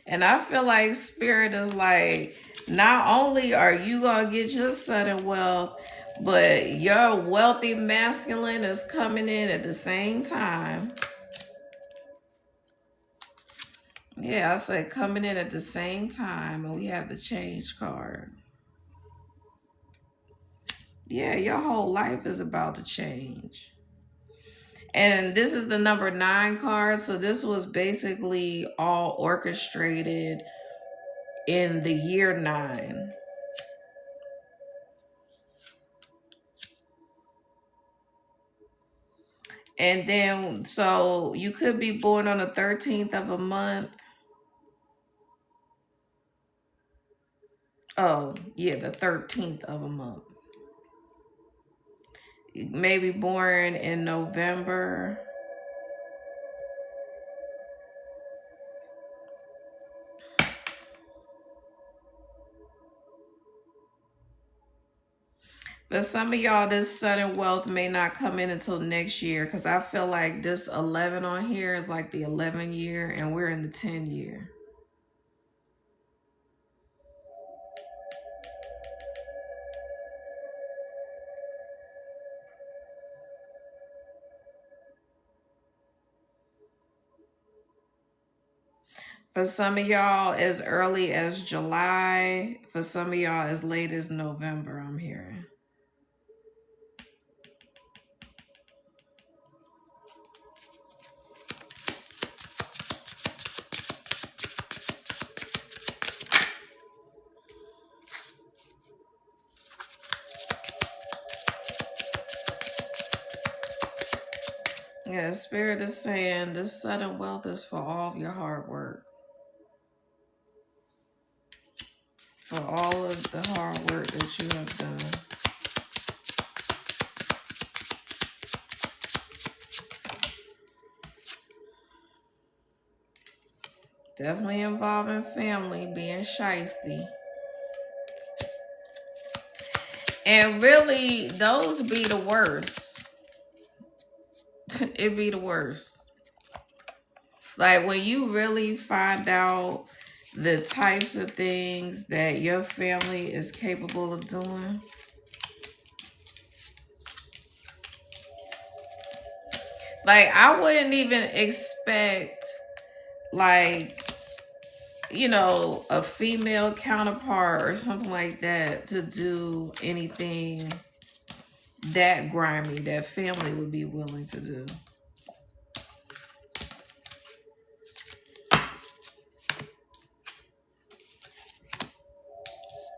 and I feel like Spirit is like, not only are you gonna get your sudden wealth, but your wealthy masculine is coming in at the same time. Yeah, I said coming in at the same time, and we have the change card. Yeah, your whole life is about to change. And this is the number 9 card, so this was basically all orchestrated in the year 9. And then, so you could be born on the 13th of a month. Oh, yeah, the 13th of a month. Maybe born in November. For some of y'all, this sudden wealth may not come in until next year, because I feel like this 11 on here is like the 11 year, and we're in the 10 year. For some of y'all, as early as July. For some of y'all, as late as November, I'm hearing. Yeah, Spirit is saying this sudden wealth is for all of your hard work. For all of the hard work that you have done. Definitely involving family, being shiesty. And really, those be the worst. It be the worst. Like, when you really find out the types of things that your family is capable of doing. Like, I wouldn't even expect, like, you know, a female counterpart or something like that to do anything that grimy that family would be willing to do.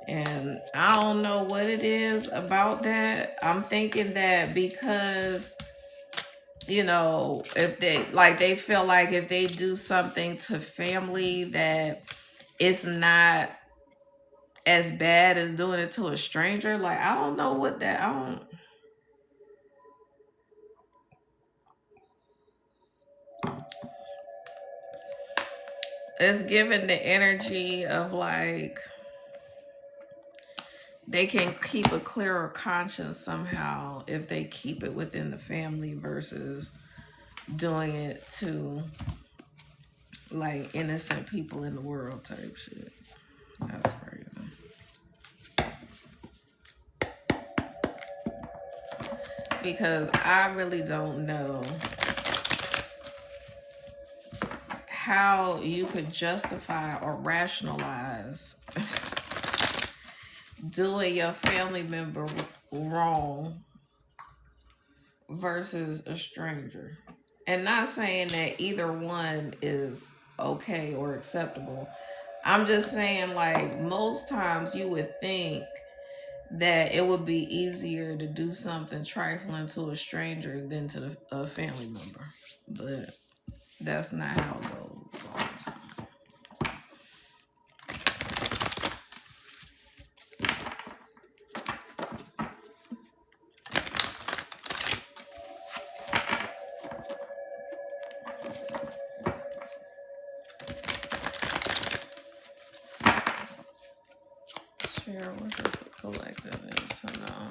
And I don't know what it is about that. I'm thinking that because if they feel like if they do something to family that it's not as bad as doing it to a stranger. Like, I don't know what that I don't it's given the energy of like they can keep a clearer conscience somehow if they keep it within the family versus doing it to like innocent people in the world type shit. That's crazy. Because I really don't know how you could justify or rationalize doing your family member wrong versus a stranger. And not saying that either one is okay or acceptable. I'm just saying, like, most times you would think that it would be easier to do something trifling to a stranger than to a family member. But that's not how it goes all the time. Share what is the collective need to know.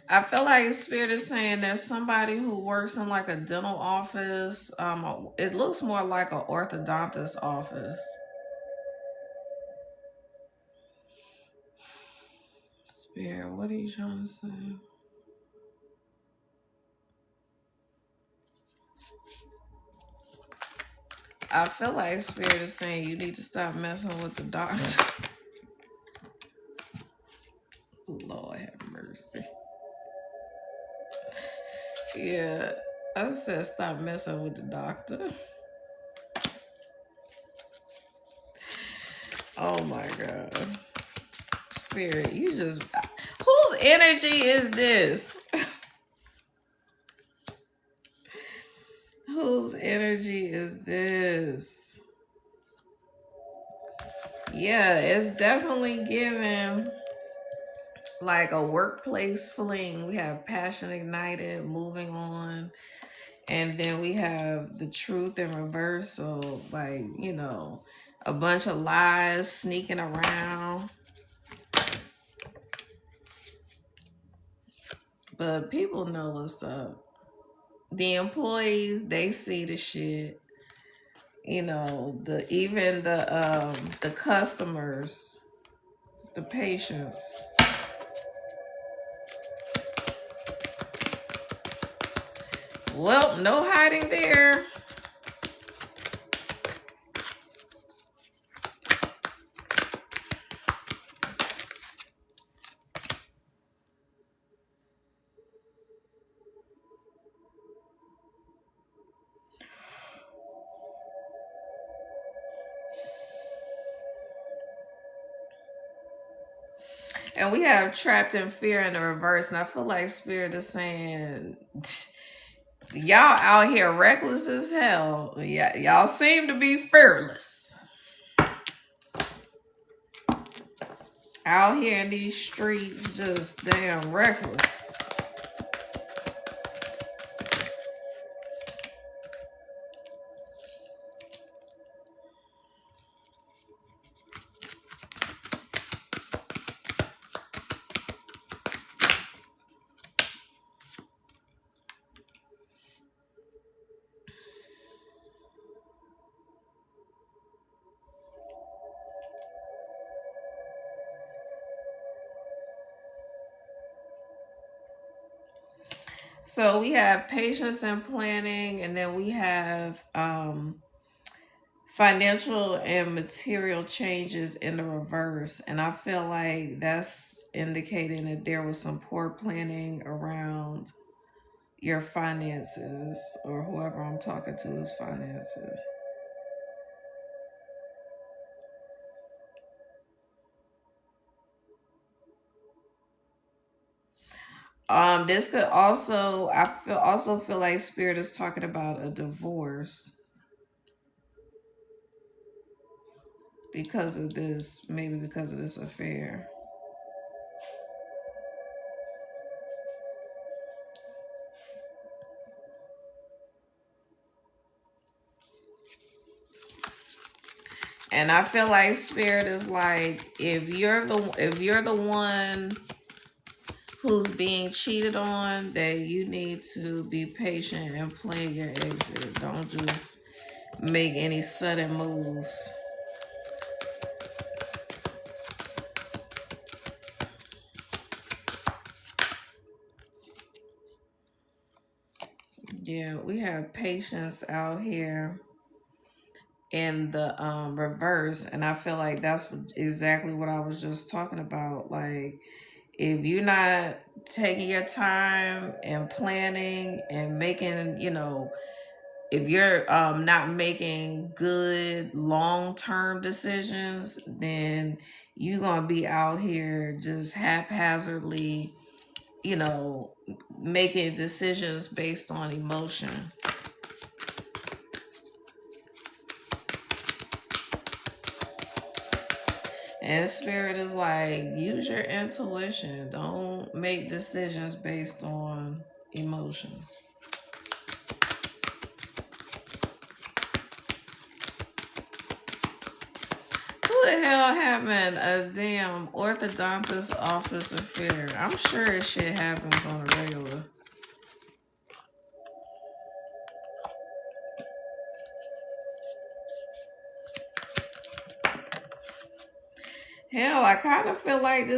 I feel like Spirit is saying there's somebody who works in like a dental office. It looks more like an orthodontist office. Spirit, what are you trying to say? I feel like Spirit is saying you need to stop messing with the doctor. Lord have mercy. Yeah, I said stop messing with the doctor. Oh my God. Spirit, you just. Whose energy is this? Whose energy is this? Yeah, it's definitely giving like a workplace fling. We have passion ignited, moving on. And then we have the truth in reverse. So, like, a bunch of lies sneaking around. But people know what's up. The employees, they see the shit. The customers, the patients. Well, no hiding there. And we have trapped in fear in the reverse. And I feel like Spirit is saying, y'all out here reckless as hell. Yeah, y'all seem to be fearless. Out here in these streets, just damn reckless. So we have patience and planning, and then we have financial and material changes in the reverse. And I feel like that's indicating that there was some poor planning around your finances or whoever I'm talking to is finances. This could also, I feel like spirit is talking about a divorce because of this, maybe because of this affair. And I feel like spirit is like, if you're the one who's being cheated on, that you need to be patient and plan your exit. Don't just make any sudden moves. Yeah, we have patience out here in the reverse, and I feel like that's exactly what I was just talking about. Like, if you're not taking your time and planning and making, if you're not making good long-term decisions, then you're gonna be out here just haphazardly, you know making decisions based on emotion. And spirit is like, use your intuition, don't make decisions based on emotions. Who the hell having a damn orthodontist office affair? I'm sure this shit happens on a regular. Hell, I kind of feel like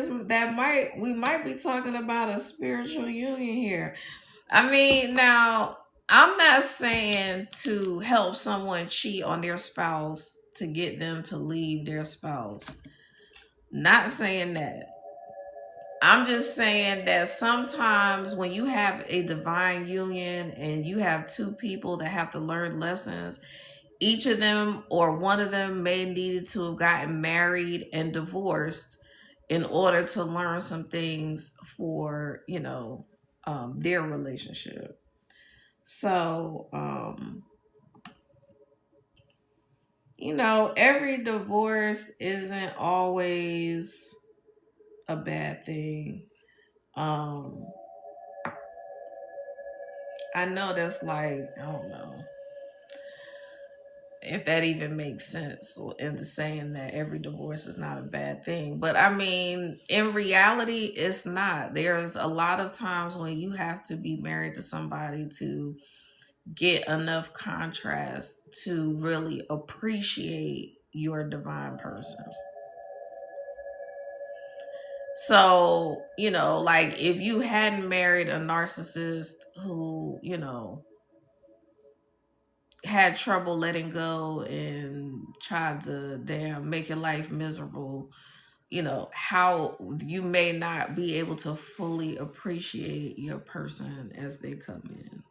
we might be talking about a spiritual union here. I mean, now, I'm not saying to help someone cheat on their spouse to get them to leave their spouse. Not saying that. I'm just saying that sometimes when you have a divine union and you have two people that have to learn lessons, each of them or one of them may needed to have gotten married and divorced in order to learn some things for, their relationship. So, every divorce isn't always a bad thing. Um, I know that's like, I don't know if that even makes sense into saying that every divorce is not a bad thing. But I mean, in reality, it's not. There's a lot of times when you have to be married to somebody to get enough contrast to really appreciate your divine person. So, like if you hadn't married a narcissist who, had trouble letting go and tried to damn make your life miserable, how you may not be able to fully appreciate your person as they come in.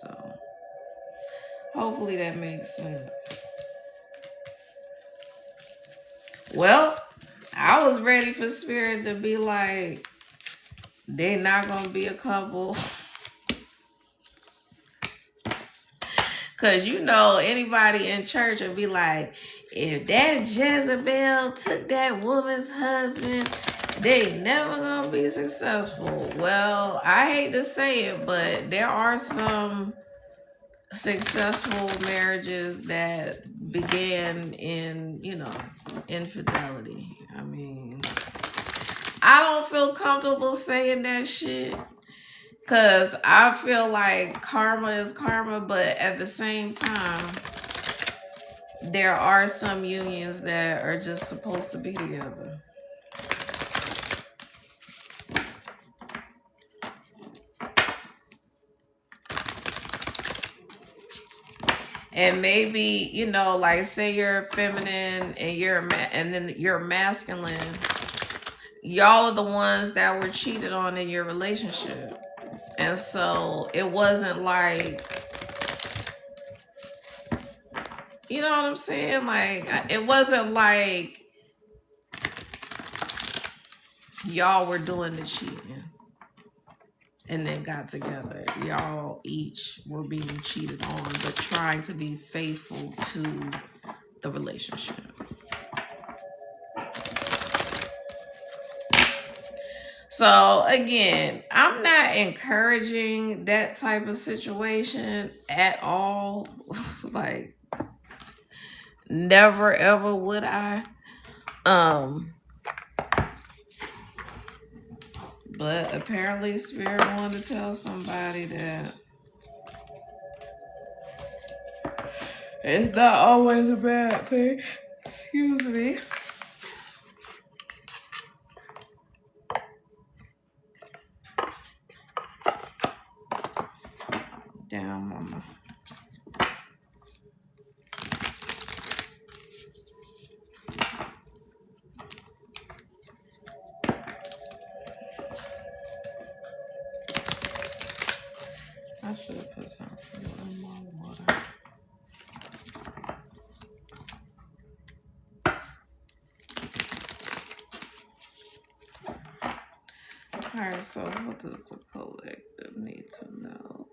So, hopefully that makes sense. Well, I was ready for spirit to be like, they not gonna be a couple. Cause anybody in church would be like, if that Jezebel took that woman's husband, they never gonna be successful. Well, I hate to say it, but there are some successful marriages that began in, infidelity. I mean, I don't feel comfortable saying that shit. Cause I feel like karma is karma, but at the same time, there are some unions that are just supposed to be together. And maybe, like say you're feminine and and then you're masculine. Y'all are the ones that were cheated on in your relationship. And so it wasn't like, you know what I'm saying? Like, it wasn't like y'all were doing the cheating. and then got together. Y'all each were being cheated on, but trying to be faithful to the relationship. So again, I'm not encouraging that type of situation at all. Like, never ever would I. But apparently Spirit wanted to tell somebody that it's not always a bad thing. Excuse me. Damn, mama. I should have put some fruit in my water. Alright, so what does the collective need to know?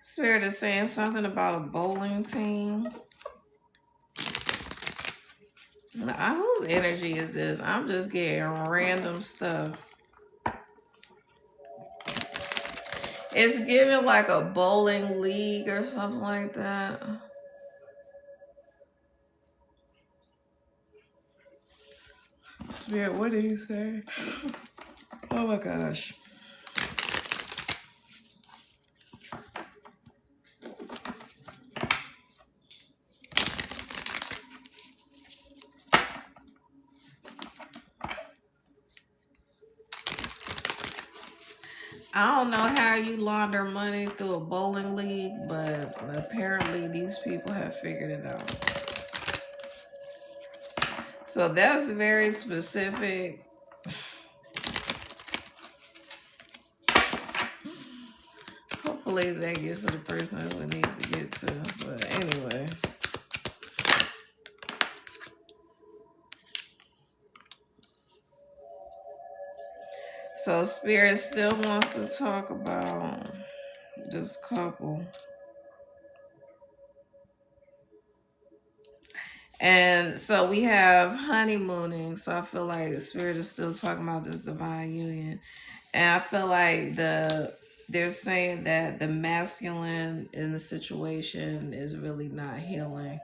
Spirit is saying something about a bowling team. Now, whose energy is this? I'm just getting random stuff. It's giving like a bowling league or something like that. Spirit, what do you say? Oh my gosh. I don't know how you launder money through a bowling league, but apparently these people have figured it out. So that's very specific. Hopefully that gets to the person who it needs to get to. But anyway. So Spirit still wants to talk about this couple. And so we have honeymooning. So I feel like the Spirit is still talking about this divine union. And I feel like they're saying that the masculine in the situation is really not healing.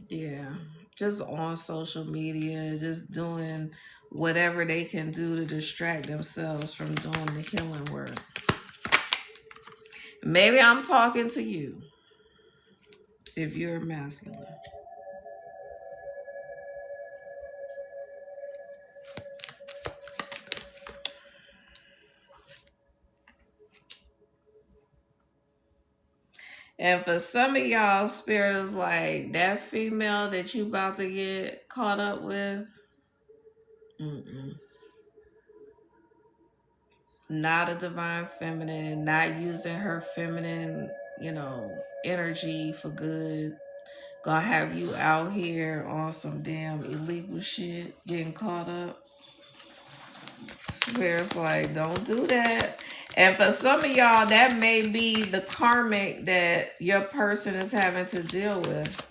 Yeah, just on social media, just doing whatever they can do to distract themselves from doing the healing work. Maybe I'm talking to you if you're masculine. And for some of y'all, Spirit is like that female that you about to get caught up with. Not a divine feminine, not using her feminine, energy for good. Gonna have you out here on some damn illegal shit, getting caught up. Spirit's like, don't do that. And for some of y'all, that may be the karmic that your person is having to deal with.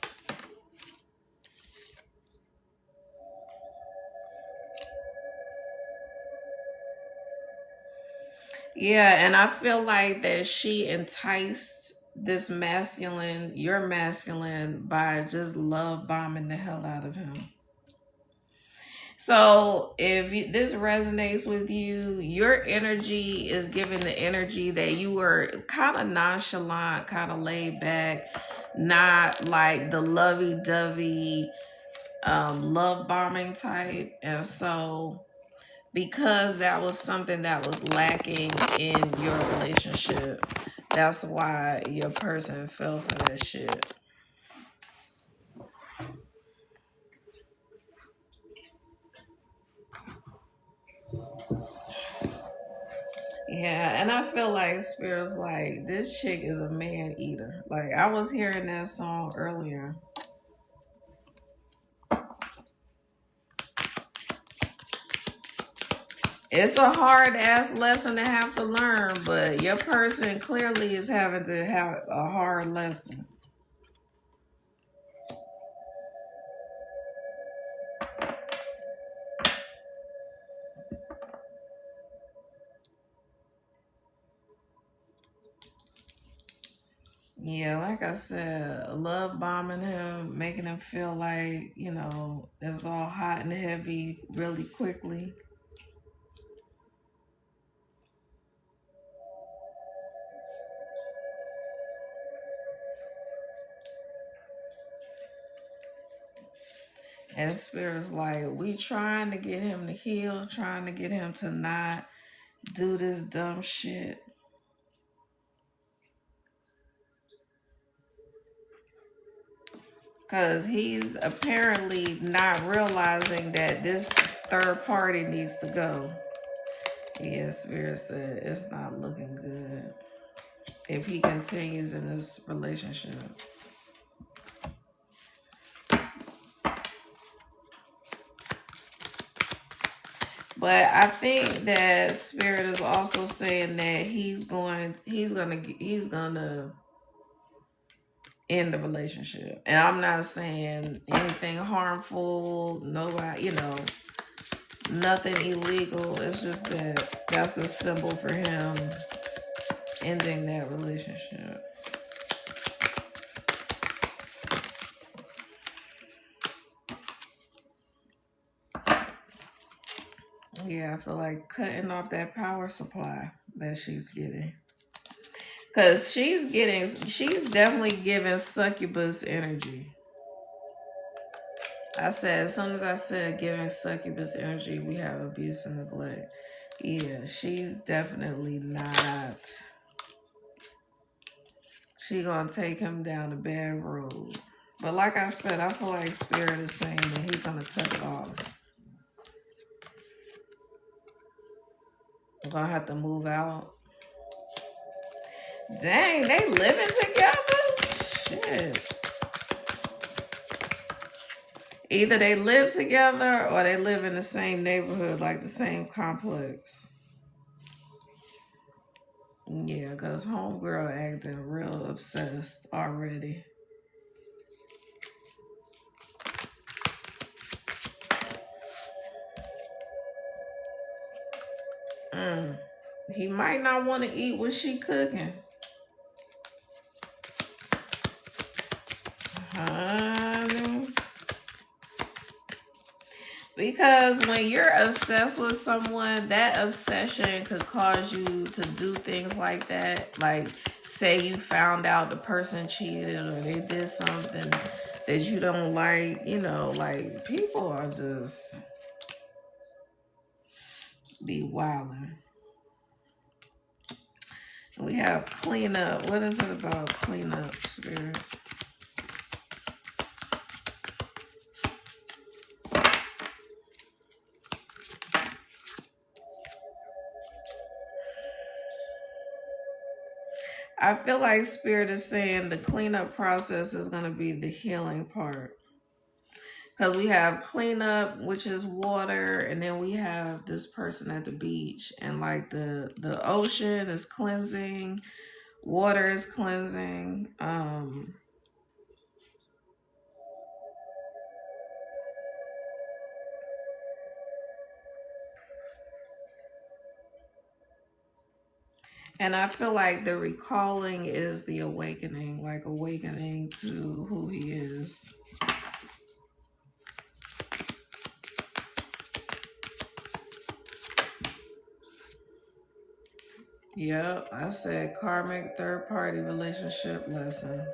Yeah, and I feel like that she enticed this masculine, your masculine, by just love bombing the hell out of him. So if this resonates with you, your energy is giving the energy that you were kind of nonchalant, kind of laid back, not like the lovey-dovey love bombing type. And so because that was something that was lacking in your relationship, that's why your person fell for that shit. Yeah, and I feel like Spirit's like, this chick is a man eater. Like, I was hearing that song earlier. It's a hard ass lesson to have to learn, but your person clearly is having to have a hard lesson. Yeah, like I said, love bombing him, making him feel like, it's all hot and heavy really quickly. And Spirit's like, we trying to get him to heal, trying to get him to not do this dumb shit. Because he's apparently not realizing that this third party needs to go. Yeah, Spirit said it's not looking good if he continues in this relationship. But I think that Spirit is also saying that he's gonna end the relationship. And I'm not saying anything harmful, nobody, nothing illegal. It's just that that's a symbol for him ending that relationship. Yeah, I feel like cutting off that power supply that she's getting. Because she's definitely giving succubus energy. I said, as soon as I said giving succubus energy, we have abuse and neglect. Yeah, she's definitely not. She gonna take him down the bad road. But like I said, I feel like Spirit is saying that he's gonna cut it off. I'm gonna have to move out. Dang, they living together? Shit. Either they live together or they live in the same neighborhood, like the same complex. Yeah, because homegirl acting real obsessed already. He might not want to eat what she cooking. Honey. Because when you're obsessed with someone, that obsession could cause you to do things like that. Like, say you found out the person cheated or they did something that you don't like. Like, people are just be wilding. We have cleanup. What is it about cleanup, Spirit? I feel like Spirit is saying the cleanup process is going to be the healing part. Because we have cleanup, which is water, and then we have this person at the beach. And like the ocean is cleansing, water is cleansing. And I feel like the recalling is the awakening, like awakening to who he is. Yep, I said karmic third party relationship lesson.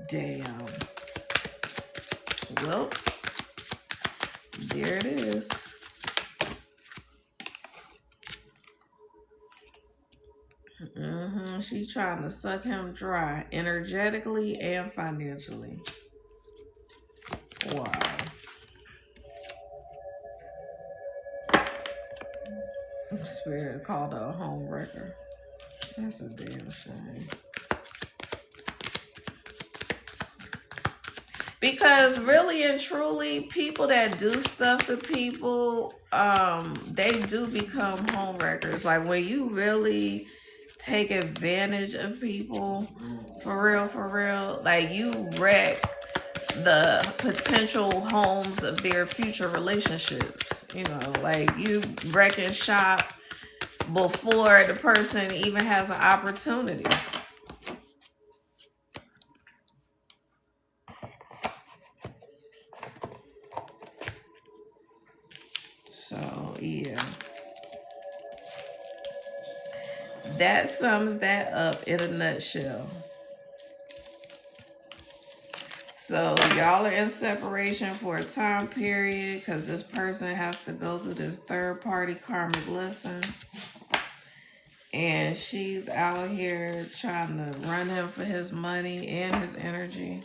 Damn. Well, there it is. She's trying to suck him dry, energetically and financially. Wow. Spirit called her a home wrecker. That's a damn shame. Because really and truly, people that do stuff to people, they do become home wreckers. Like when you really take advantage of people, for real, like you wreck the potential homes of their future relationships. You know, like you wreck and shop before the person even has an opportunity. So yeah, that sums that up in a nutshell. So y'all are in separation for a time period because this person has to go through this third party karmic lesson. And she's out here trying to run him for his money and his energy.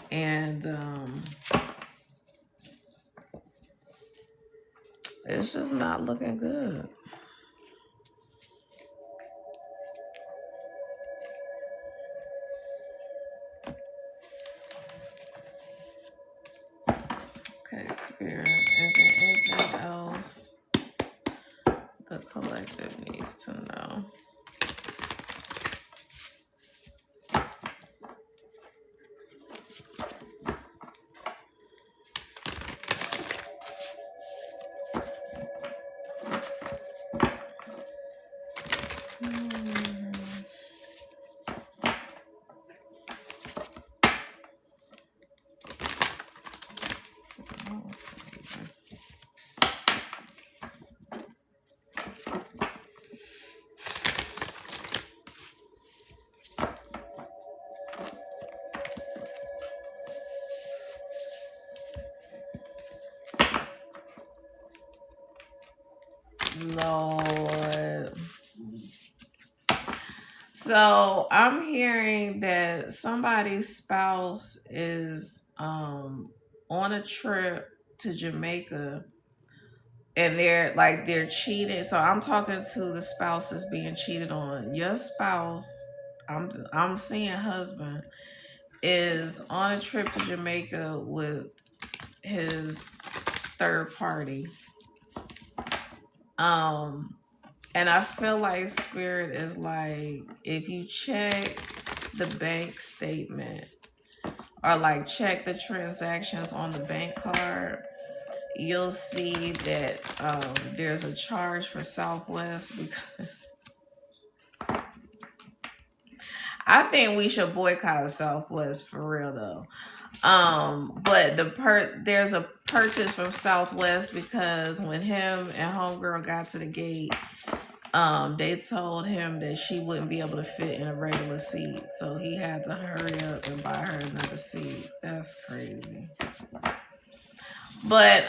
And it's just not looking good. Okay, Spirit, is there anything else the collective needs to know? Lord. So I'm hearing that somebody's spouse is on a trip to Jamaica and they're cheating. So I'm talking to the spouse that's being cheated on. Your spouse, I'm seeing husband, is on a trip to Jamaica with his third party. And I feel like Spirit is like, if you check the bank statement or like check the transactions on the bank card, you'll see that there's a charge for Southwest. Because I think we should boycott Southwest for real though. But there's a purchase from Southwest because when him and homegirl got to the gate, they told him that she wouldn't be able to fit in a regular seat, so he had to hurry up and buy her another seat. That's crazy. But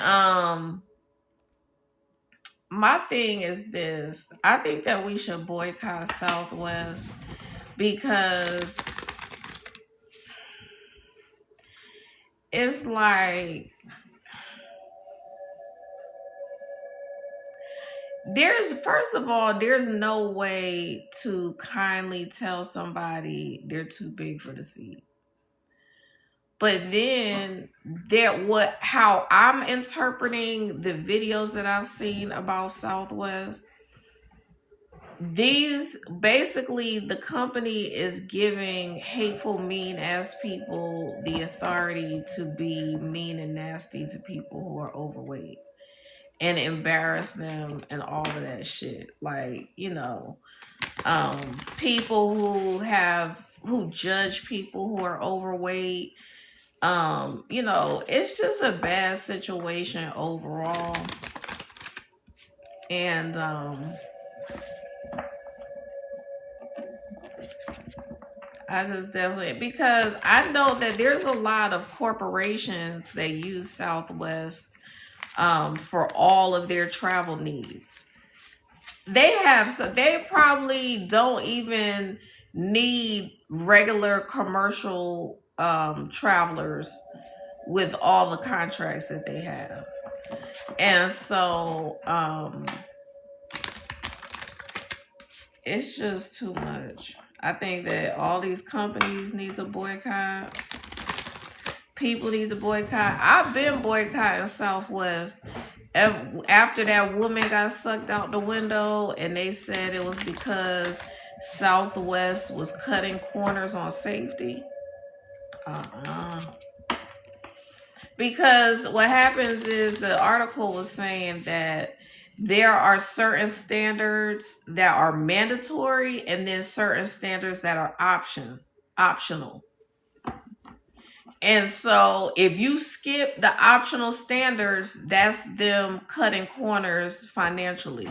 my thing is this: I think that we should boycott Southwest because it's like first of all, there's no way to kindly tell somebody they're too big for the seat. But then how I'm interpreting the videos that I've seen about Southwest, these basically the company is giving hateful, mean ass people the authority to be mean and nasty to people who are overweight and embarrass them and all of that shit. Like, people who judge people who are overweight. It's just a bad situation overall. And I just definitely, because I know that there's a lot of corporations that use Southwest for all of their travel needs. They probably don't even need regular commercial travelers with all the contracts that they have. And so It's just too much. I think that all these companies need to boycott. People need to boycott. I've been boycotting Southwest. After that woman got sucked out the window, and they said it was because Southwest was cutting corners on safety. Uh-uh. Because what happens is the article was saying that there are certain standards that are mandatory and then certain standards that are optional. And so if you skip the optional standards, that's them cutting corners financially.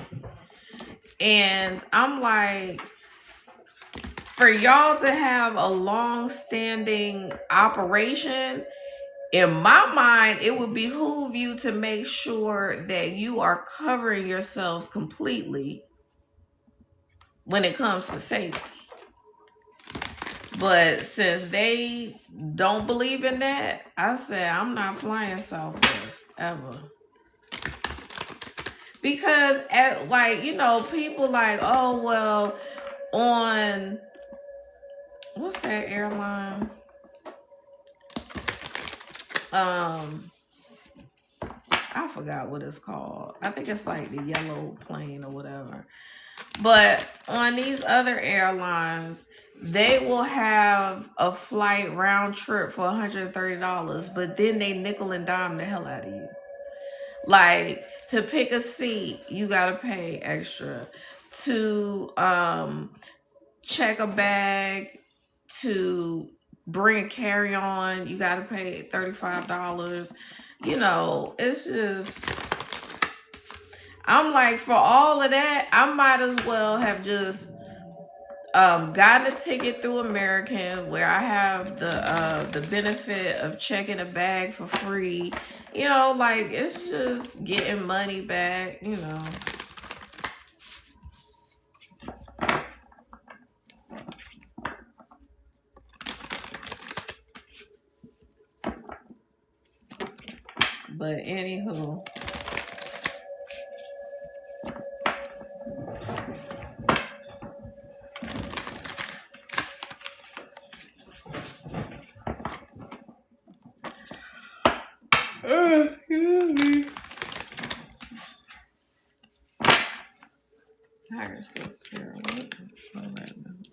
And I'm like, for y'all to have a long-standing operation, in my mind, it would behoove you to make sure that you are covering yourselves completely when it comes to safety. But since they don't believe in that, I said I'm not flying Southwest ever. Because people like, oh well, on what's that airline? I forgot what it's called. I think it's like the yellow plane or whatever. But on these other airlines, they will have a flight round trip for $130, but then they nickel and dime the hell out of you. Like, to pick a seat, you gotta pay extra. To check a bag, to bring a carry-on, you gotta pay $35. It's just, I'm like, for all of that, I might as well have just gotten a ticket through American, where I have the benefit of checking a bag for free. Like, it's just getting money back. But anywho.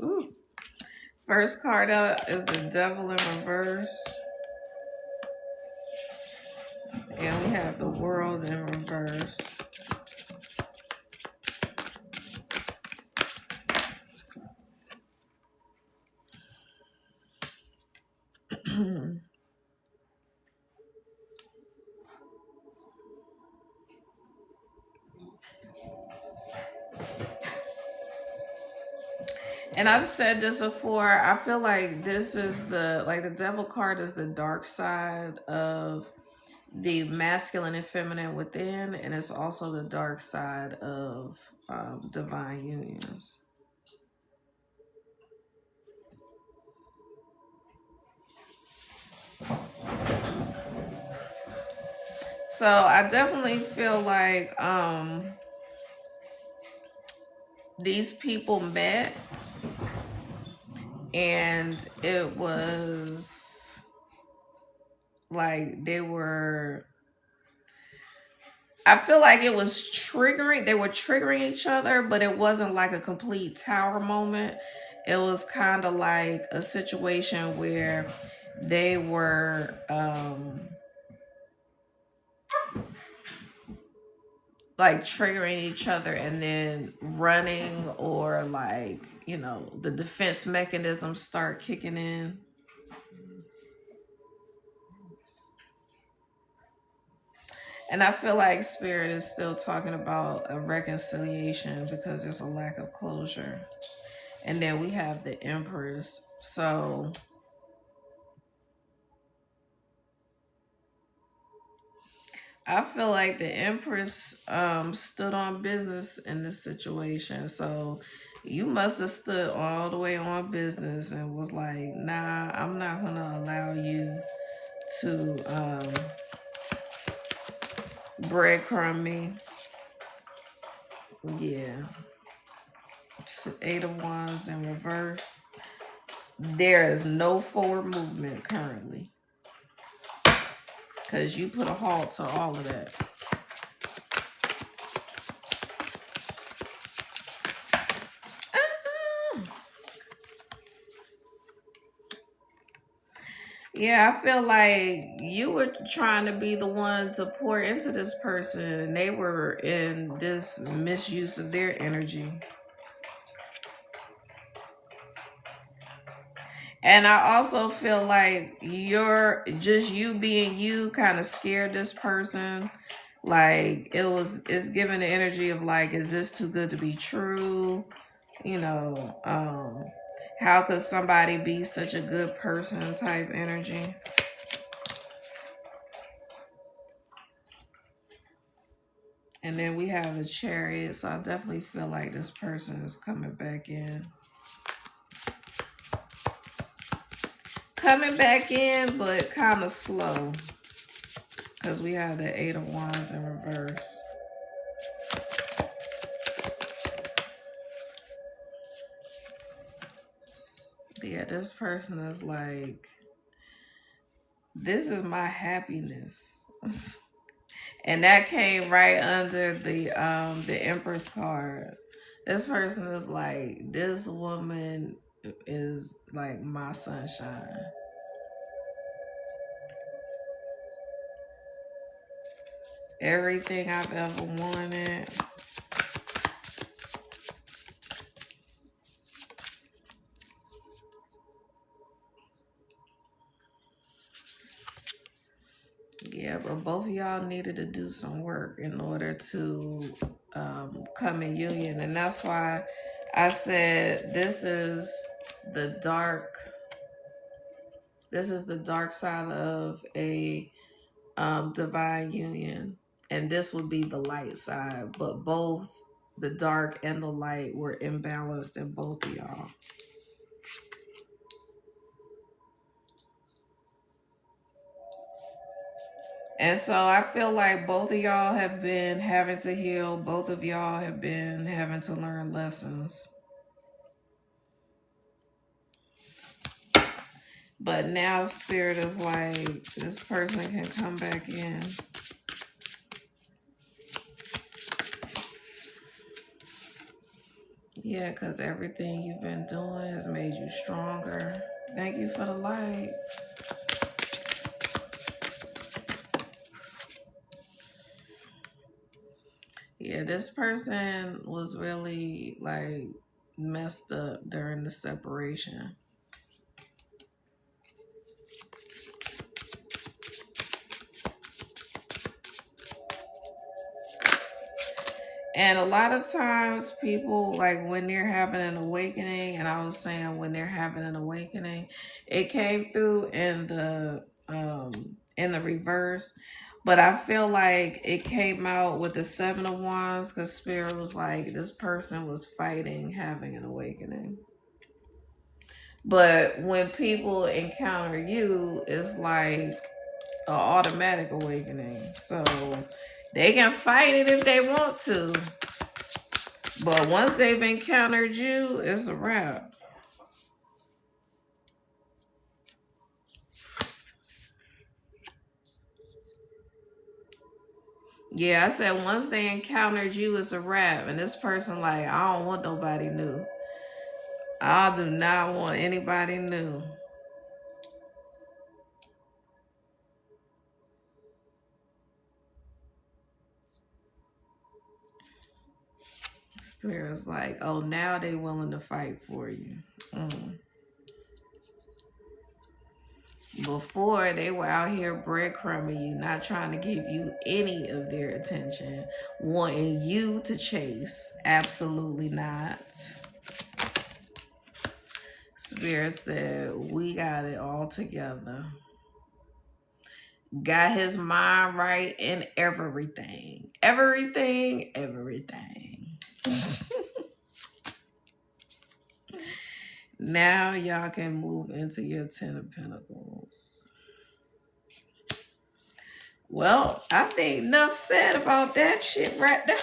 Ooh. First card up is the Devil in reverse. And we have the World in reverse. And I've said this before, I feel like this is the Devil card is the dark side of the masculine and feminine within, and it's also the dark side of divine unions. So I definitely feel like these people met, and it was like I feel like it was triggering. They were triggering each other, but it wasn't like a complete tower moment. It was kind of like a situation where they were like triggering each other and then running, or like, the defense mechanisms start kicking in. And I feel like Spirit is still talking about a reconciliation because there's a lack of closure. And then we have the Empress. So I feel like the Empress stood on business in this situation. So you must have stood all the way on business and was like, nah, I'm not going to allow you to breadcrumb me. Yeah. Eight of Wands in reverse. There is no forward movement currently. Because you put a halt to all of that. Yeah, I feel like you were trying to be the one to pour into this person, and they were in this misuse of their energy. And I also feel like you being you kind of scared this person. Like it's giving the energy of like, is this too good to be true? You know, how could somebody be such a good person type energy? And then we have the Chariot, so I definitely feel like this person is coming back in. Coming back in, but kind of slow. Because we have the Eight of Wands in reverse. Yeah, this person is like, this is my happiness. And that came right under the Empress card. This person is like, this woman is like my sunshine. Everything I've ever wanted. Yeah, but both of y'all needed to do some work in order to come in union. And that's why I said this is the dark side of a divine union. And this would be the light side. But both the dark and the light were imbalanced in both of y'all. And so I feel like both of y'all have been having to heal. Both of y'all have been having to learn lessons. But now Spirit is like, this person can come back in. Yeah, because everything you've been doing has made you stronger. Thank you for the likes. Yeah, this person was really like messed up during the separation. And a lot of times people, like when they're having an awakening, and I was saying when they're having an awakening, it came through in the reverse. But I feel like it came out with the Seven of Wands because Spirit was like, this person was fighting having an awakening. But when people encounter you, it's like an automatic awakening. So they can fight it if they want to. But once they've encountered you, it's a wrap. Yeah, I said once they encountered you, it's a wrap. And this person like, I don't want nobody new. I do not want anybody new. Spirit's like, oh, now they willing to fight for you. Before, they were out here breadcrumbing you, not trying to give you any of their attention, wanting you to chase. Absolutely not. Spirit said, we got it all together. Got his mind right in everything. Everything. Now y'all can move into your 10 of Pentacles. Well, I think enough said about that shit right now.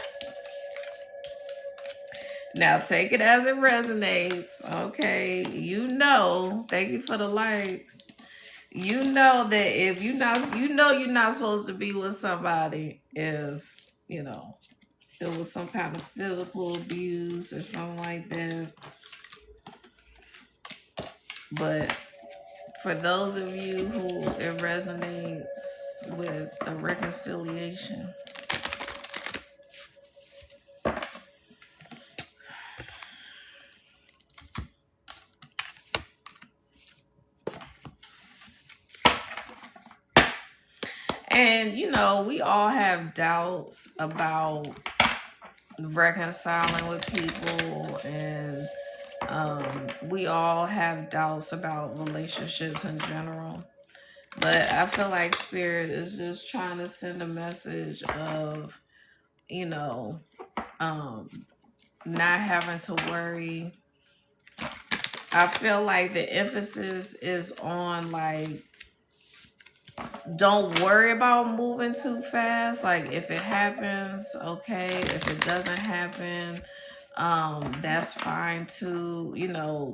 Now take it as it resonates. Okay. Thank you for the likes. You know that if you not you're not supposed to be with somebody if, it was some kind of physical abuse or something like that. But for those of you who it resonates with a reconciliation, and we all have doubts about reconciling with people, and we all have doubts about relationships in general. But I feel like Spirit is just trying to send a message of, you know, not having to worry. I feel like the emphasis is on, like, don't worry about moving too fast. Like, if it happens, okay. If it doesn't happen, that's fine too.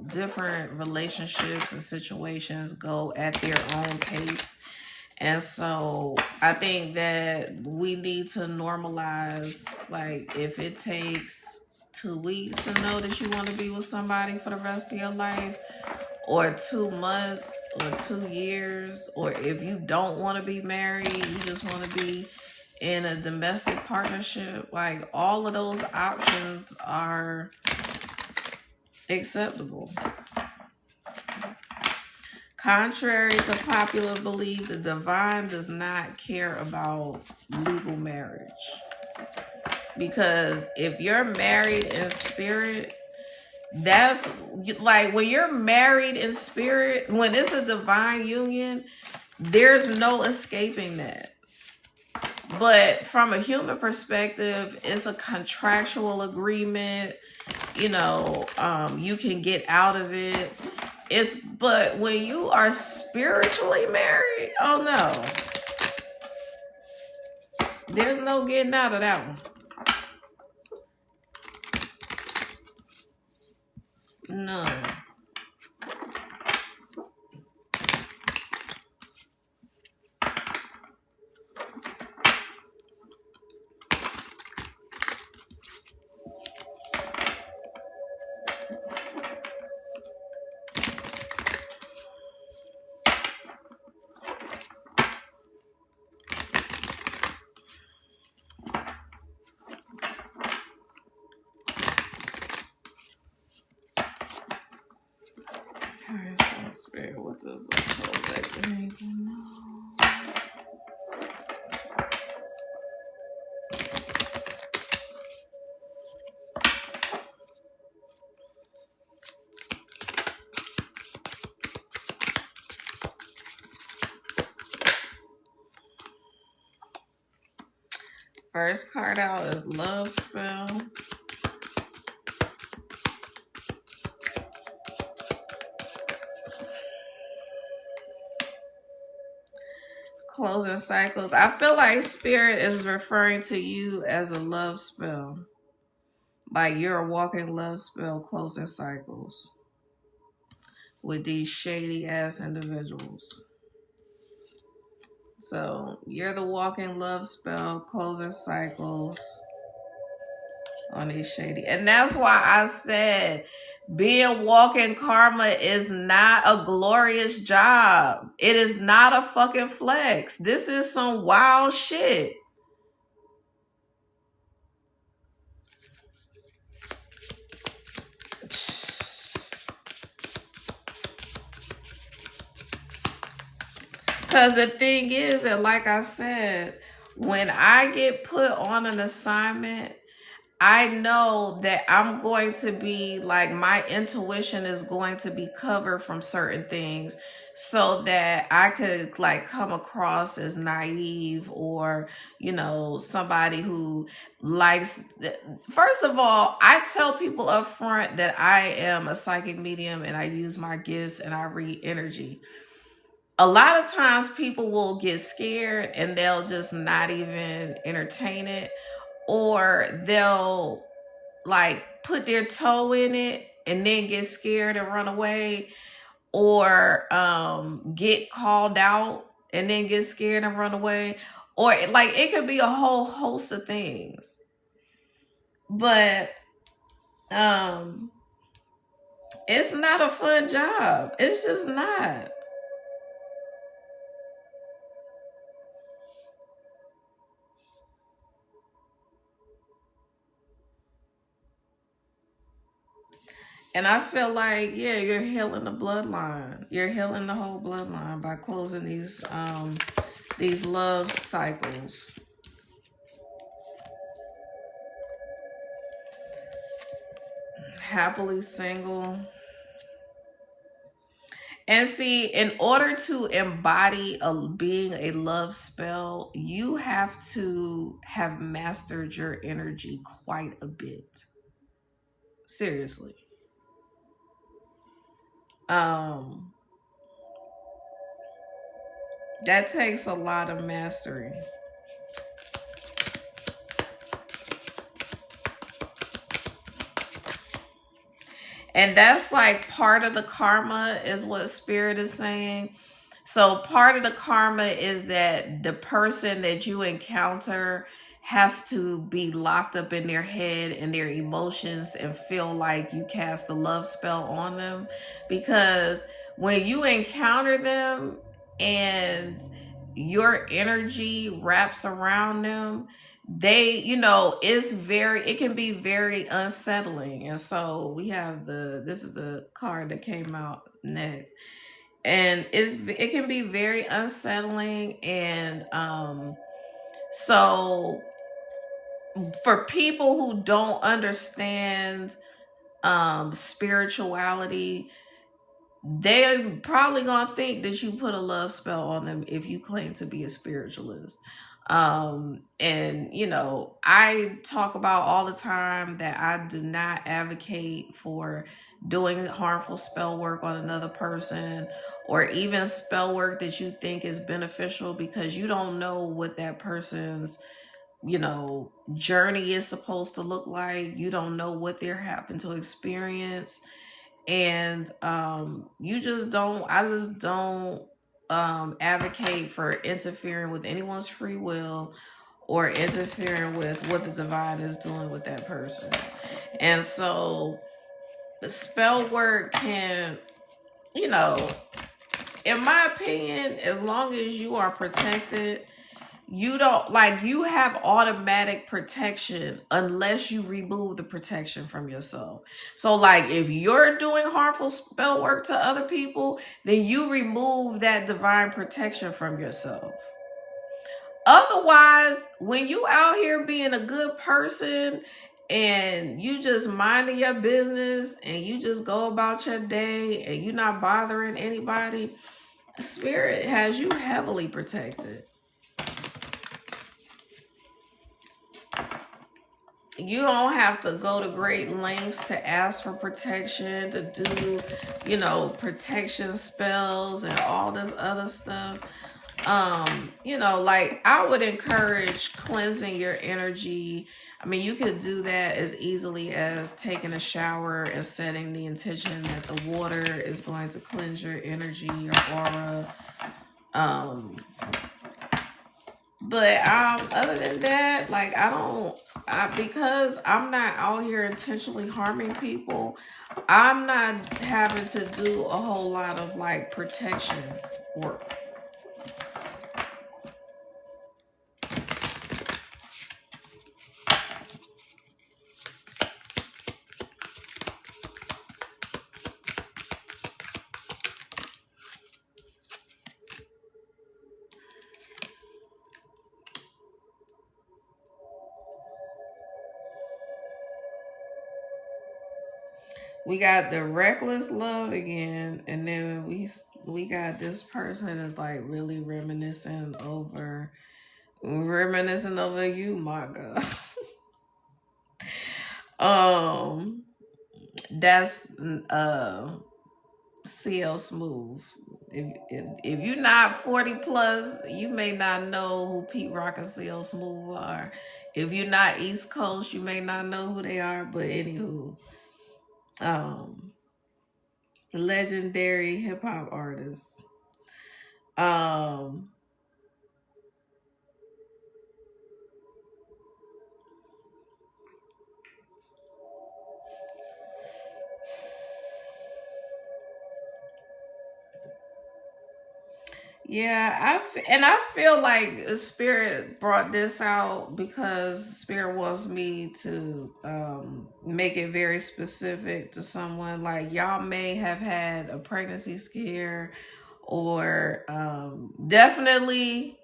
Different relationships and situations go at their own pace. And so I think that we need to normalize, like, if it takes 2 weeks to know that you want to be with somebody for the rest of your life, or 2 months, or 2 years, or if you don't want to be married, you just want to be in a domestic partnership, like, all of those options are acceptable. Contrary to popular belief, the divine does not care about legal marriage. Because if you're married in spirit, that's like, when you're married in spirit, when it's a divine union, there's no escaping that. But from a human perspective, it's a contractual agreement. You can get out of it. But when you are spiritually married, oh no, there's no getting out of that one. No. Alright, so Spirit, what does the collector need to know? First card out is Love Spell. Closing cycles. I feel like Spirit is referring to you as a love spell. Like, you're a walking love spell closing cycles with these shady ass individuals. So you're the walking love spell closing cycles on these shady. And that's why I said being walking karma is not a glorious job. It is not a fucking flex. This is some wild shit. Because the thing is that, like I said, when I get put on an assignment, I know that I'm going to be, like, my intuition is going to be covered from certain things, so that I could, like, come across as naive, or, somebody who likes. First of all, I tell people up front that I am a psychic medium and I use my gifts and I read energy. A lot of times people will get scared and they'll just not even entertain it, or they'll like put their toe in it and then get scared and run away, or get called out and then get scared and run away, or like it could be a whole host of things. But um it's not a fun job. It's just not. And I feel like, yeah, you're healing the bloodline. You're healing the whole bloodline by closing these love cycles. Happily single. And see, in order to embody being a love spell, you have to have mastered your energy quite a bit. Seriously. Um, that takes a lot of mastery. And that's like part of the karma, is what Spirit is saying. So part of the karma is that the person that you encounter has to be locked up in their head and their emotions and feel like you cast a love spell on them. Because when you encounter them and your energy wraps around them, it can be very unsettling. And so we have this is the card that came out next, and it can be very unsettling. And so for people who don't understand spirituality, they're probably gonna think that you put a love spell on them if you claim to be a spiritualist. And I talk about all the time that I do not advocate for doing harmful spell work on another person, or even spell work that you think is beneficial, because you don't know what that person's journey is supposed to look like. You don't know what they're having to experience. And you just don't I just don't advocate for interfering with anyone's free will, or interfering with what the divine is doing with that person. And so the spell work can, you know in my opinion, as long as you are protected, you have automatic protection unless you remove the protection from yourself. So like if you're doing harmful spell work to other people, then you remove that divine protection from yourself. Otherwise, when you out here being a good person and you just minding your business and you just go about your day and you're not bothering anybody, Spirit has you heavily protected. You don't have to go to great lengths to ask for protection, to do, protection spells and all this other stuff. Like I would encourage cleansing your energy. I mean, you could do that as easily as taking a shower and setting the intention that the water is going to cleanse your energy, your aura. But other than that, like because I'm not out here intentionally harming people, I'm not having to do a whole lot of like protection work. We got the reckless love again, and then we got this person that's like really reminiscing over you, my God. um, that's CL Smooth. If you're not 40 plus, you may not know who Pete Rock and CL Smooth are. If you're not East Coast, you may not know who they are. But anywho, um, legendary hip hop artists. Um, Yeah, and I feel like Spirit brought this out because Spirit wants me to make it very specific to someone. Like y'all may have had a pregnancy scare, or definitely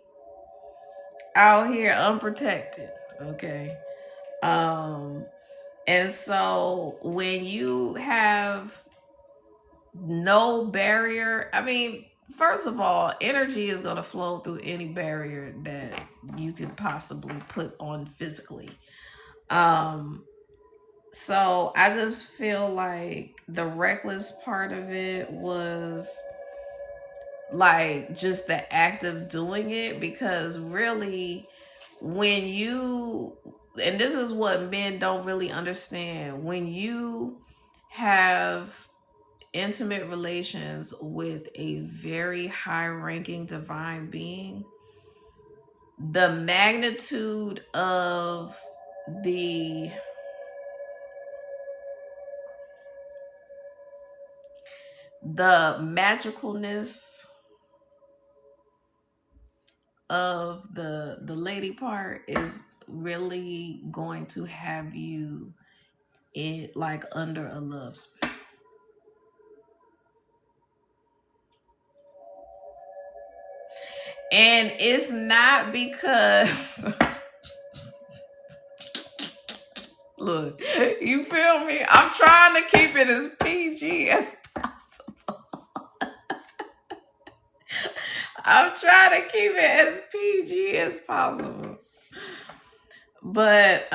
out here unprotected. Okay, um, and so when you have no barrier. I mean, first of all, energy is going to flow through any barrier that you could possibly put on physically. Um, so I just feel like the reckless part of it was like just the act of doing it, because really, when you, and this is what men don't really understand, when you have intimate relations with a very high ranking divine being, the magnitude of the magicalness of the lady part is really going to have you it like under a love spell. And it's not because look, you feel me? I'm trying to keep it as PG as possible. I'm trying to keep it as PG as possible. But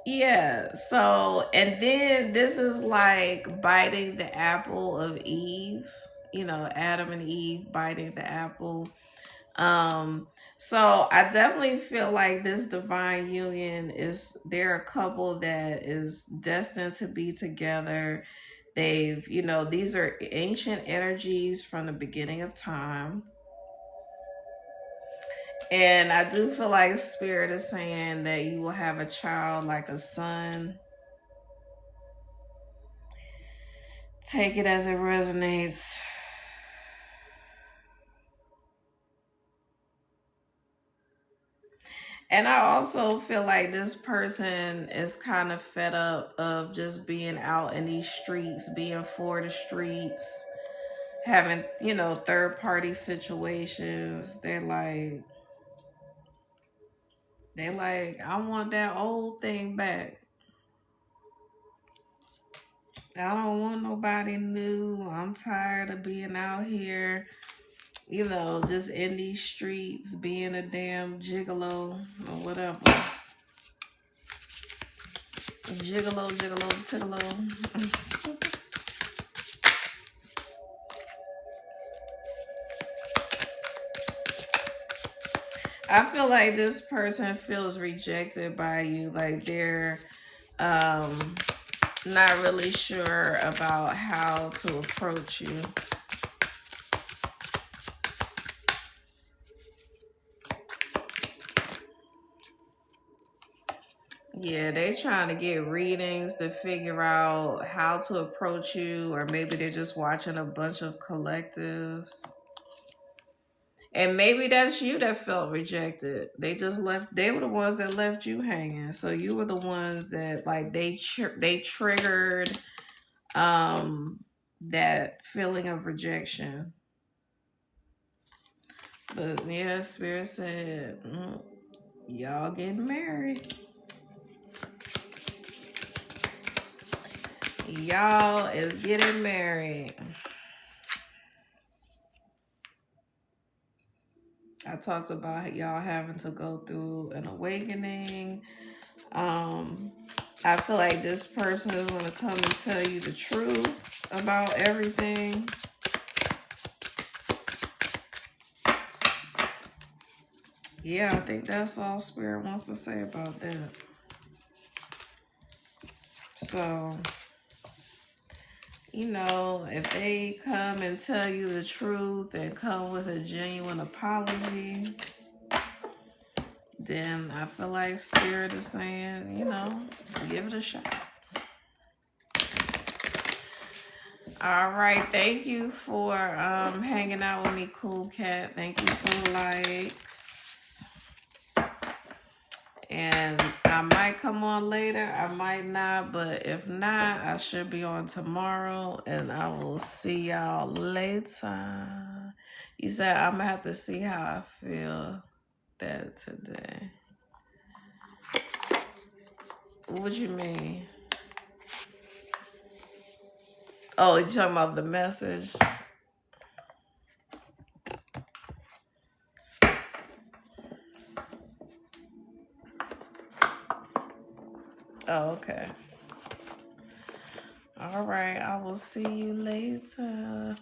yeah, so and then this is like biting the apple of Eve, Adam and Eve biting the apple. Um, so I definitely feel like this divine union is, they're a couple that is destined to be together. They've, these are ancient energies from the beginning of time. And I do feel like Spirit is saying that you will have a child, like a son. Take it as it resonates. And I also feel like this person is kind of fed up of just being out in these streets, being for the streets, having, third party situations. They like, I want that old thing back. I don't want nobody new. I'm tired of being out here, just in these streets, being a damn gigolo or whatever. Gigolo, gigolo, tigolo. I feel like this person feels rejected by you. Like they're not really sure about how to approach you. Yeah, they trying to get readings to figure out how to approach you, or maybe they're just watching a bunch of collectives. And maybe that's you that felt rejected. They were the ones that left you hanging. So you were the ones that like they triggered that feeling of rejection. But yeah, Spirit said, y'all getting married. Y'all is getting married. I talked about y'all having to go through an awakening. Um, I feel like this person is going to come and tell you the truth about everything. Yeah, I think that's all Spirit wants to say about that. So, you know, if they come and tell you the truth and come with a genuine apology, then I feel like Spirit is saying, you know, give it a shot. All right. Thank you for hanging out with me, Cool Cat. Thank you for the likes. And I might come on later. I might not. But if not, I should be on tomorrow. And I will see y'all later. You said I'm going to have to see how I feel that today. What you mean? Oh, you talking about the message? Oh, okay. All right. I will see you later.